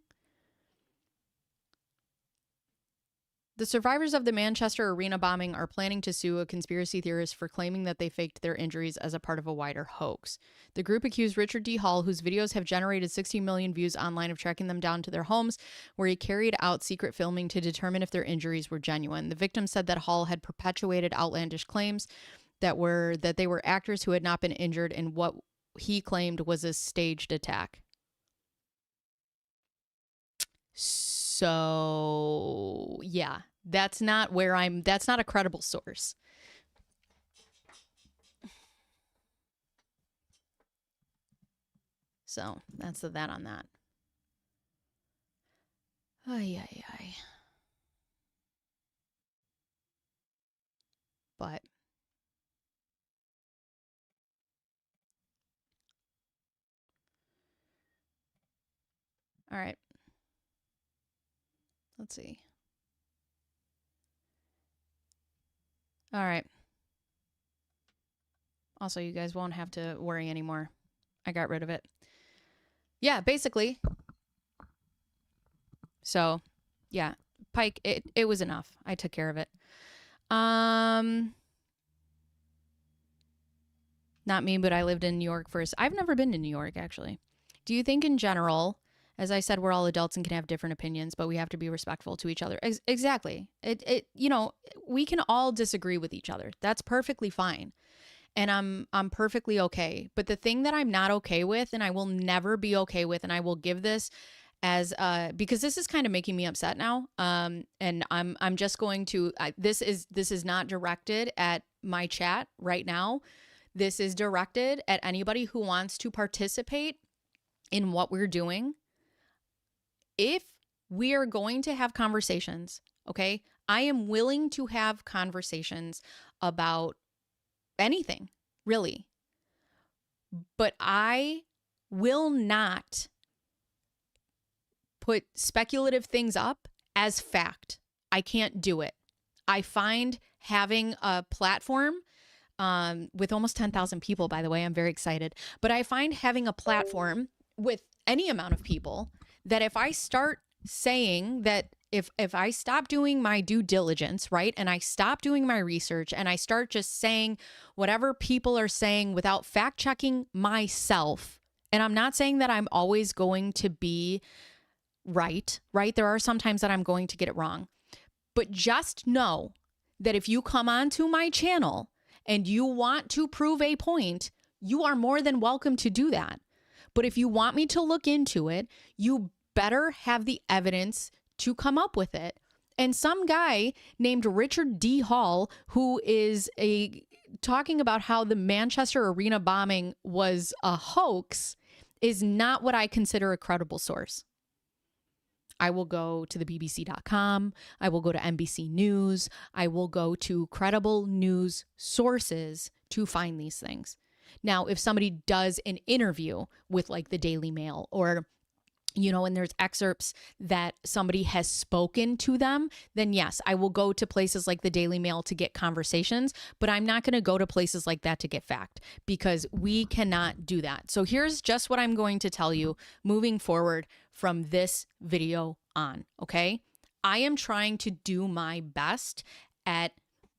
The survivors of the Manchester arena bombing are planning to sue a conspiracy theorist for claiming that they faked their injuries as a part of a wider hoax. The group accused Richard D. Hall, whose videos have generated 16 million views online, of tracking them down to their homes, where he carried out secret filming to determine if their injuries were genuine. The victim said that Hall had perpetuated outlandish claims that they were actors who had not been injured in what he claimed was a staged attack. So, yeah. That's not a credible source. So that's that on that. Ay. But all right. Let's see. All right. Also, you guys won't have to worry anymore. I got rid of it. Yeah, basically. So, yeah, Pike, it was enough. I took care of it. Not me, but I lived in New York first. I've never been to New York, actually. Do you think in general, as I said, we're all adults and can have different opinions, but we have to be respectful to each other? Exactly. We can all disagree with each other. That's perfectly fine. And I'm perfectly okay. But the thing that I'm not okay with, and I will never be okay with, and I will give this as because this is kind of making me upset now. And I'm just going to this is not directed at my chat right now. This is directed at anybody who wants to participate in what we're doing. If we are going to have conversations, okay, I am willing to have conversations about anything, really. But I will not put speculative things up as fact. I can't do it. I find having a platform with almost 10,000 people, by the way, I'm very excited. But I find having a platform with any amount of people that if I start saying that if I stop doing my due diligence, right, and I stop doing my research and I start just saying whatever people are saying without fact checking myself, and I'm not saying that I'm always going to be right? There are some times that I'm going to get it wrong. But just know that if you come onto my channel and you want to prove a point, you are more than welcome to do that. But if you want me to look into it, you better have the evidence to come up with it. And some guy named Richard D. Hall, who is talking about how the Manchester Arena bombing was a hoax, is not what I consider a credible source. I will go to the BBC.com. I will go to NBC News. I will go to credible news sources to find these things. Now, if somebody does an interview with like the Daily Mail or, and there's excerpts that somebody has spoken to them, then yes, I will go to places like the Daily Mail to get conversations, but I'm not going to go to places like that to get fact, because we cannot do that. So here's just what I'm going to tell you moving forward from this video on, okay? I am trying to do my best at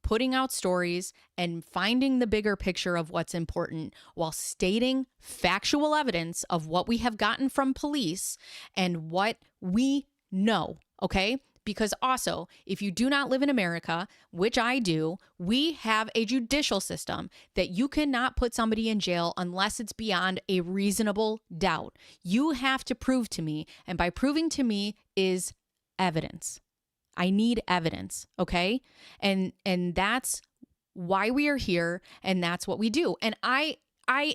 putting out stories and finding the bigger picture of what's important while stating factual evidence of what we have gotten from police and what we know, okay? Because also, if you do not live in America, which I do, we have a judicial system that you cannot put somebody in jail unless it's beyond a reasonable doubt. You have to prove to me, and by proving to me is evidence. I need evidence, okay? And that's why we are here, and that's what we do. And I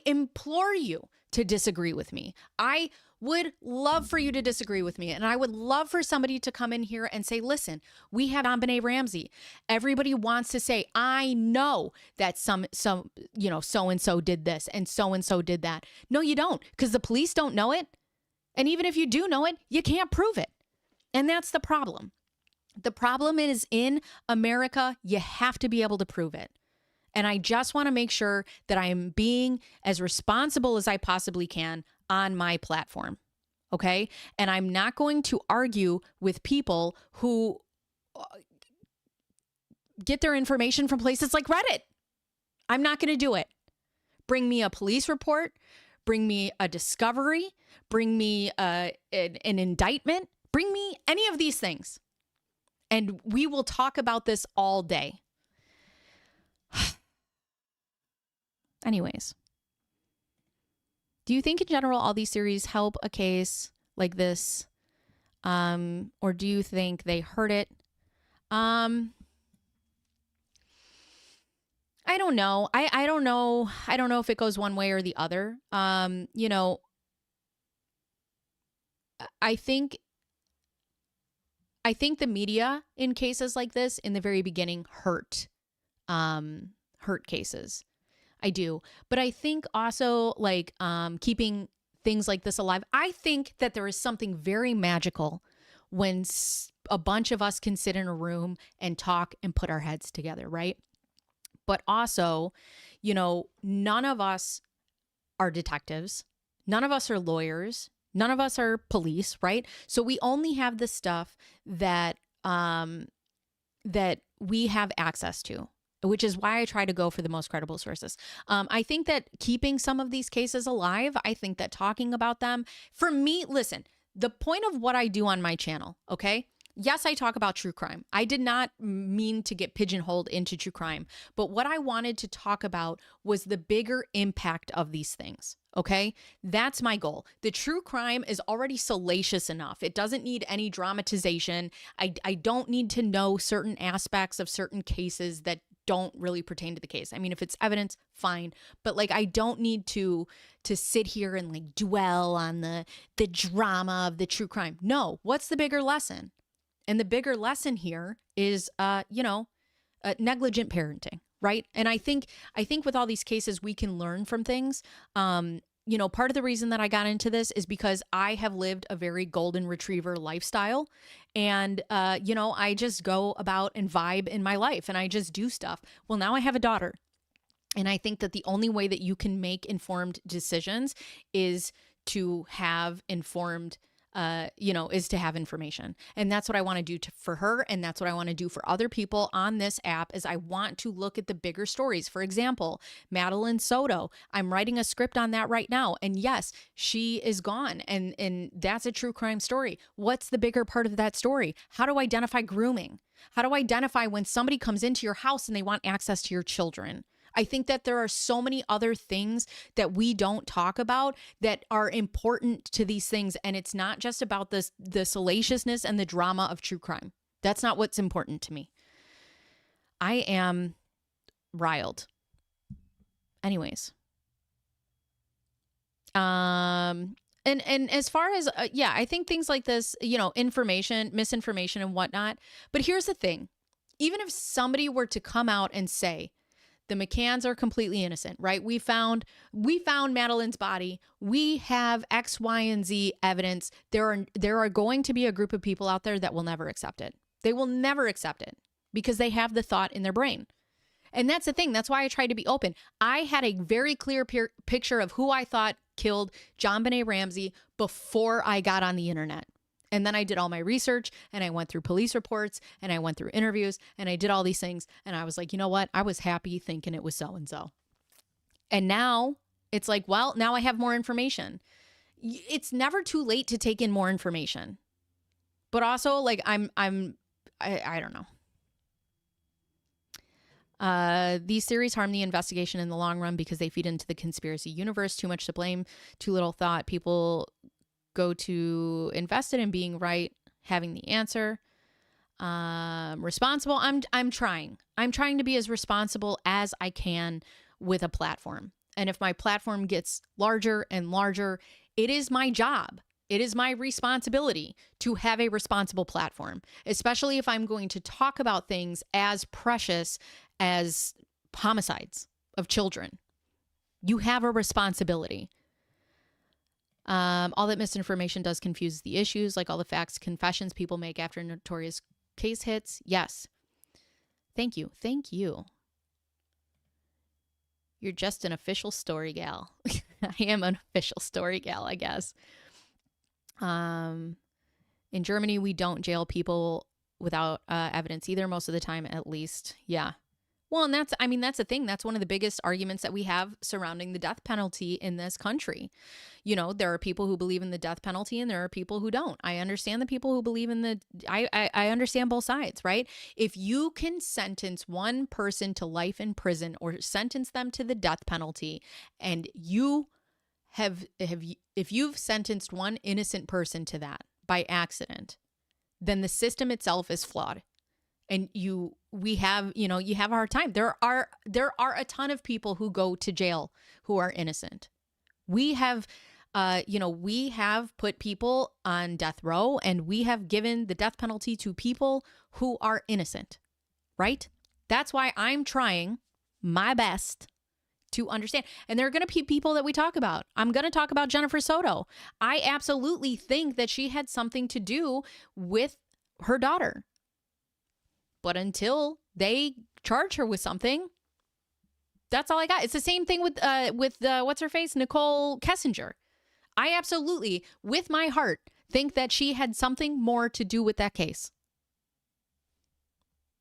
implore you to disagree with me. I would love for you to disagree with me, and I would love for somebody to come in here and say, listen, we have JonBenet Ramsey. Everybody wants to say, I know that so-and-so did this and so-and-so did that. No, you don't, because the police don't know it. And even if you do know it, you can't prove it. And that's the problem. The problem is in America, you have to be able to prove it. And I just want to make sure that I am being as responsible as I possibly can on my platform. Okay? And I'm not going to argue with people who get their information from places like Reddit. I'm not going to do it. Bring me a police report, bring me a discovery, bring me an indictment, bring me any of these things. And we will talk about this all day. Anyways, do you think in general all these series help a case like this? Or do you think they hurt it? I don't know. I don't know. I don't know if it goes one way or the other. I think the media in cases like this in the very beginning hurt cases. I do. But I think also like keeping things like this alive, I think that there is something very magical when a bunch of us can sit in a room and talk and put our heads together, right? But also, none of us are detectives. None of us are lawyers. None of us are police, right? So we only have the stuff that that we have access to, which is why I try to go for the most credible sources. I think that keeping some of these cases alive, I think that talking about them, for me, listen, the point of what I do on my channel, okay? Yes, I talk about true crime. I did not mean to get pigeonholed into true crime, but what I wanted to talk about was the bigger impact of these things, okay? That's my goal. The true crime is already salacious enough. It doesn't need any dramatization. I don't need to know certain aspects of certain cases that don't really pertain to the case. I mean, if it's evidence, fine. But like, I don't need to sit here and like dwell on the drama of the true crime. No, what's the bigger lesson? And the bigger lesson here is, negligent parenting, right? And I think with all these cases, we can learn from things. Part of the reason that I got into this is because I have lived a very golden retriever lifestyle. And, I just go about and vibe in my life and I just do stuff. Well, now I have a daughter. And I think that the only way that you can make informed decisions is to have informed is to have information. And that's what I want to do for her. And that's what I want to do for other people on this app is I want to look at the bigger stories. For example, Madeline Soto, I'm writing a script on that right now. And yes, she is gone. And that's a true crime story. What's the bigger part of that story? How to identify grooming? How to identify when somebody comes into your house and they want access to your children? I think that there are so many other things that we don't talk about that are important to these things. And it's not just about the salaciousness and the drama of true crime. That's not what's important to me. I am riled. Anyways. And as far as, yeah, I think things like this, you know, information, misinformation and whatnot. But here's the thing. Even if somebody were to come out and say the McCanns are completely innocent, right? We found Madeleine's body. We have X, Y, and Z evidence. There are going to be a group of people out there that will never accept it. They will never accept it because they have the thought in their brain. And that's the thing. That's why I tried to be open. I had a very clear picture of who I thought killed JonBenet Ramsey before I got on the internet. And then I did all my research and I went through police reports and I went through interviews and I did all these things. And I was like, you know what? I was happy thinking it was so-and-so. And now it's like, well, now I have more information. It's never too late to take in more information. But also like I don't know. These theories harm the investigation in the long run because they feed into the conspiracy universe. Too much to blame, too little thought. People go to invested in being right, having the answer. Responsible. I'm trying to be as responsible as I can with a platform. And if my platform gets larger and larger, it is my job. It is my responsibility to have a responsible platform, especially if I'm going to talk about things as precious as homicides of children. You have a responsibility. All that misinformation does confuse the issues, like all the facts, confessions people make after a notorious case hits. Yes. Thank you. Thank you. You're just an official story gal. I am an official story gal, I guess. In Germany, we don't jail people without evidence either, most of the time, at least. Yeah. Well, and that's the thing. That's one of the biggest arguments that we have surrounding the death penalty in this country. You know, there are people who believe in the death penalty and there are people who don't. I understand the people who believe in I understand both sides, right? If you can sentence one person to life in prison or sentence them to the death penalty, and you if you've sentenced one innocent person to that by accident, then the system itself is flawed. And you have a hard time. There are a ton of people who go to jail who are innocent. We have put people on death row and we have given the death penalty to people who are innocent, right? That's why I'm trying my best to understand. And there are going to be people that we talk about. I'm going to talk about Jennifer Soto. I absolutely think that she had something to do with her daughter. But until they charge her with something, that's all I got. It's the same thing with what's her face, Nicole Kessinger. I absolutely, with my heart, think that she had something more to do with that case.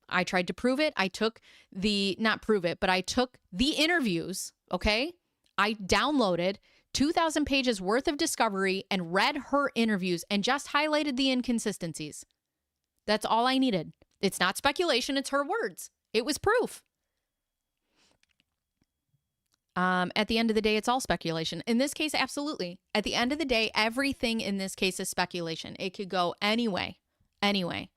I tried to prove it. I took not prove it, but I took the interviews, okay? I downloaded 2,000 pages worth of discovery and read her interviews and just highlighted the inconsistencies. That's all I needed. It's not speculation. It's her words. It was proof. At the end of the day, it's all speculation. In this case, absolutely. At the end of the day, everything in this case is speculation. It could go anyway. Anyway,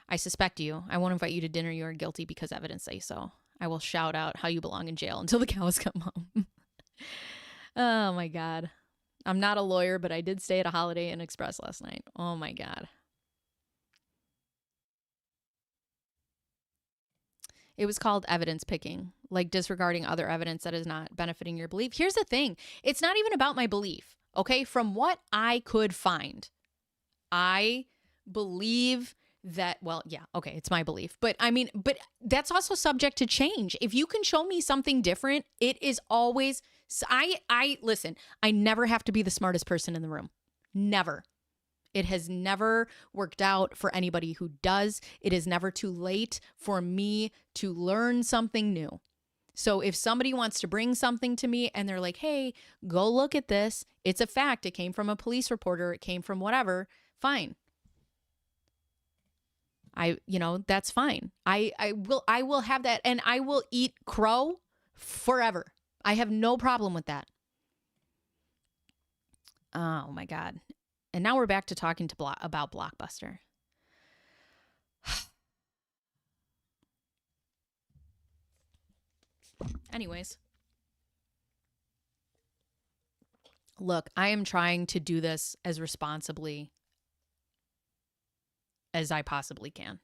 I suspect you. I won't invite you to dinner. You are guilty because evidence say so. I will shout out how you belong in jail until the cows come home. Oh, my God. I'm not a lawyer, but I did stay at a Holiday Inn Express last night. Oh, my God. It was called evidence picking, like disregarding other evidence that is not benefiting your belief. Here's the thing. It's not even about my belief, okay? From what I could find, I believe that, well, yeah, okay, it's my belief. But but that's also subject to change. If you can show me something different, it is always, listen, I never have to be the smartest person in the room. Never. It has never worked out for anybody who does. It is never too late for me to learn something new. So if somebody wants to bring something to me and they're like, hey, go look at this. It's a fact. It came from a police reporter. It came from whatever. Fine. That's fine. I will have that, and I will eat crow forever. I have no problem with that. Oh my God. And now we're back to talking about Blockbuster. Anyways. Look, I am trying to do this as responsibly as I possibly can.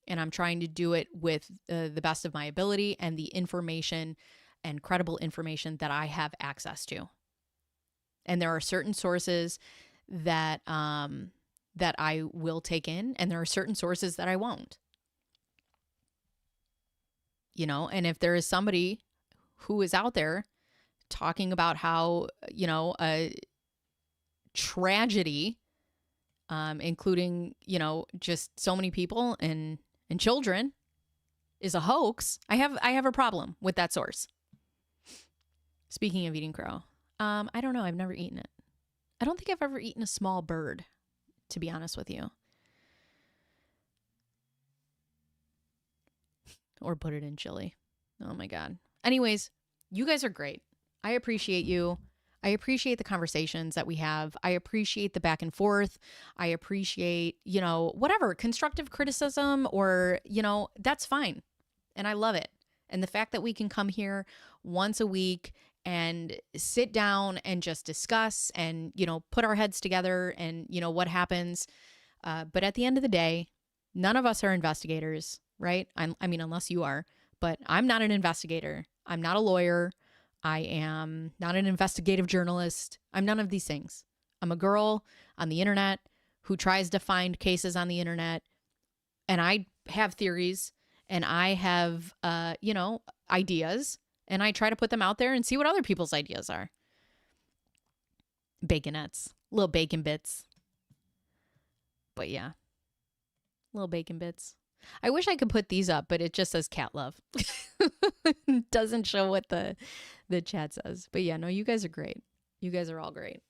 And I'm trying to do it with the best of my ability and the information and credible information that I have access to. And there are certain sources that that I will take in, and there are certain sources that I won't. You know, and if there is somebody who is out there talking about how, you know, a tragedy, including, you know, just so many people and children, is a hoax, I have a problem with that source. Speaking of eating crow, I don't know. I've never eaten it. I don't think I've ever eaten a small bird, to be honest with you. Or put it in chili. Oh my God. Anyways, you guys are great. I appreciate you. I appreciate the conversations that we have. I appreciate the back and forth. I appreciate, you know, whatever, constructive criticism or, you know, that's fine. And I love it. And the fact that we can come here once a week and sit down and just discuss and, you know, put our heads together and, you know, what happens. But at the end of the day, none of us are investigators, right? I mean, unless you are, but I'm not an investigator. I'm not a lawyer. I am not an investigative journalist. I'm none of these things. I'm a girl on the internet who tries to find cases on the internet. And I have theories and I have, you know, ideas, and I try to put them out there and see what other people's ideas are. Baconettes, little bacon bits. But yeah, little bacon bits. I wish I could put these up, but it just says cat love. Doesn't show what the chat says. But yeah, no, you guys are great. You guys are all great.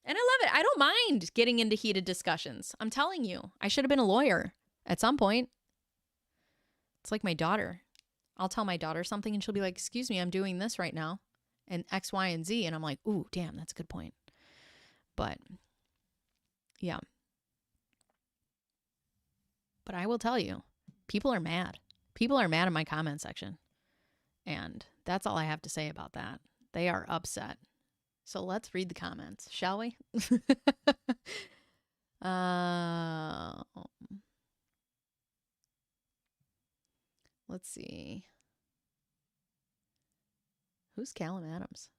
And I love it. I don't mind getting into heated discussions. I'm telling you, I should have been a lawyer at some point. It's like my daughter. I'll tell my daughter something and she'll be like, excuse me, I'm doing this right now. And X, Y, and Z. And I'm like, ooh, damn, that's a good point. But yeah. But I will tell you, people are mad. People are mad in my comment section. And that's all I have to say about that. They are upset. So let's read the comments, shall we? Let's see. Who's Callum Adams?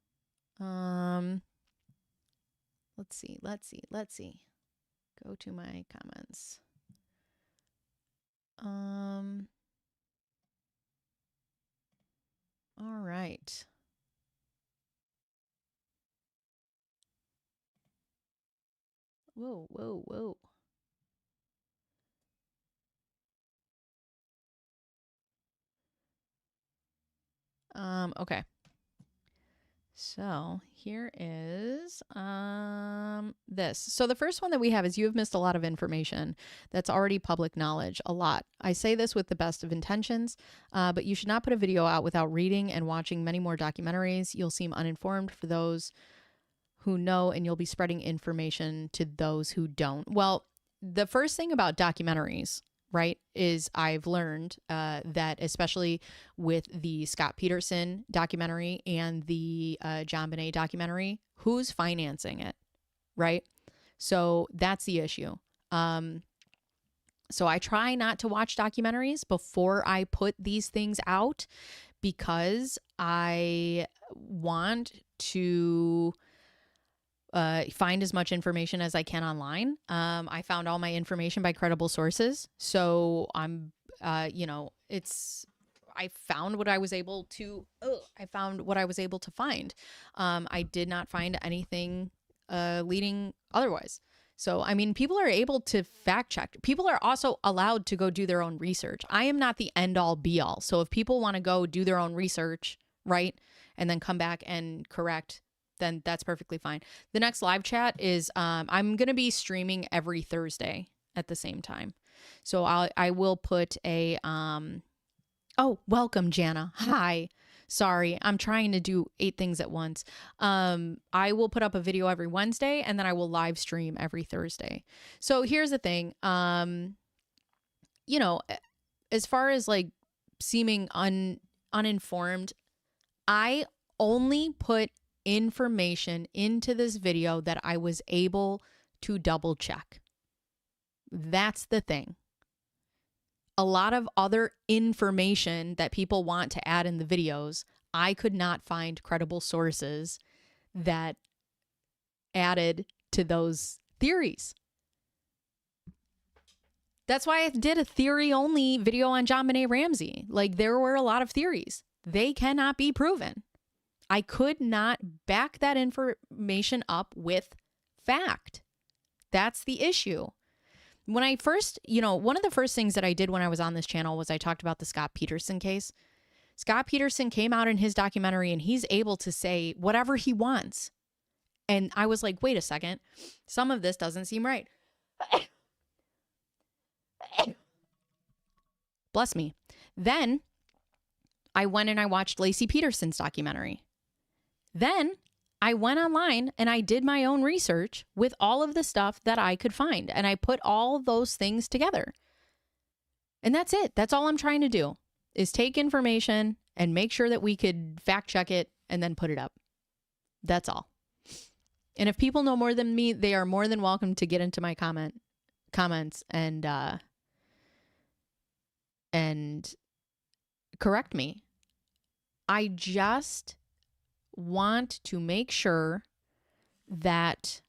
Let's see. Go to my comments. All right. Whoa. Okay. So here is this. So the first one that we have is you have missed a lot of information that's already public knowledge. A lot. I say this with the best of intentions, but you should not put a video out without reading and watching many more documentaries. You'll seem uninformed for those who know, and you'll be spreading information to those who don't. Well, the first thing about documentaries, right, is I've learned that especially with the Scott Peterson documentary and the John Bonet documentary, who's financing it, right? So that's the issue. So I try not to watch documentaries before I put these things out because I want to find as much information as I can online. I found all my information by credible sources. So I'm, you know, I found what I was able to, find. I did not find anything leading otherwise. So, I mean, people are able to fact check. People are also allowed to go do their own research. I am not the end all be all. So if people want to go do their own research, right, and then come back and correct, then that's perfectly fine. The next live chat is I'm going to be streaming every Thursday at the same time. So I will put a Oh, welcome, Jana. Hi. Sorry, I'm trying to do 8 things at once. I will put up a video every Wednesday and then I will live stream every Thursday. So here's the thing. You know, as far as like seeming uninformed, I only put information into this video that I was able to double check. That's the thing. A lot of other information that people want to add in the videos, I could not find credible sources that added to those theories. That's why I did a theory only video on JonBenet Ramsey. Like, there were a lot of theories. They cannot be proven. I could not back that information up with fact. That's the issue. When I first, one of the first things that I did when I was on this channel was I talked about the Scott Peterson case. Scott Peterson came out in his documentary and he's able to say whatever he wants. And I was like, wait a second. Some of this doesn't seem right. Bless me. Then I went and I watched Lacey Peterson's documentary. Then I went online and I did my own research with all of the stuff that I could find. And I put all those things together. And that's it. That's all I'm trying to do is take information and make sure that we could fact check it and then put it up. That's all. And if people know more than me, they are more than welcome to get into my comments and correct me. I just want to make sure that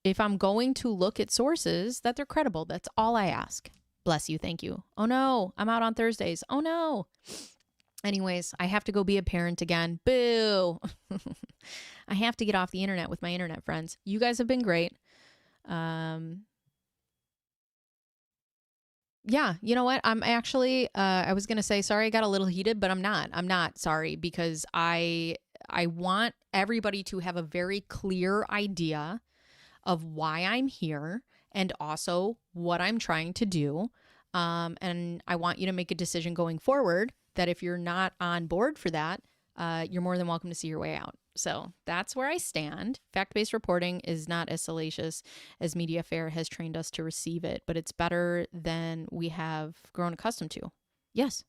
if I'm going to look at sources, that they're credible. That's all I ask. Bless you. Thank you. Oh no, I'm out on Thursdays. Oh no. Anyways, I have to go be a parent again. Boo. I have to get off the internet with my internet friends. You guys have been great. Yeah, you know what? I'm actually, I was going to say, sorry, I got a little heated, but I'm not. I'm not sorry because I want everybody to have a very clear idea of why I'm here and also what I'm trying to do. And I want you to make a decision going forward that if you're not on board for that, you're more than welcome to see your way out. So that's where I stand. Fact-based reporting is not as salacious as Mediafair has trained us to receive it, but it's better than we have grown accustomed to. Yes,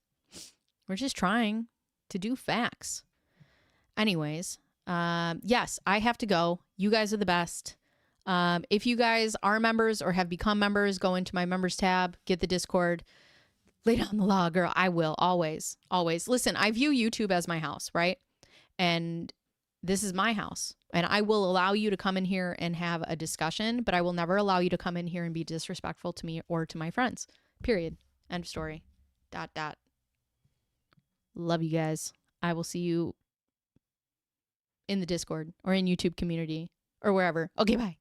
we're just trying to do facts. Anyways, yes, I have to go. You guys are the best. If you guys are members or have become members, go into my members tab, get the Discord, lay down the law, girl. I will always, always. Listen, I view YouTube as my house, right? And this is my house. And I will allow you to come in here and have a discussion, but I will never allow you to come in here and be disrespectful to me or to my friends. Period. End of story. ... Love you guys. I will see you in the Discord or in YouTube community or wherever. Okay, bye.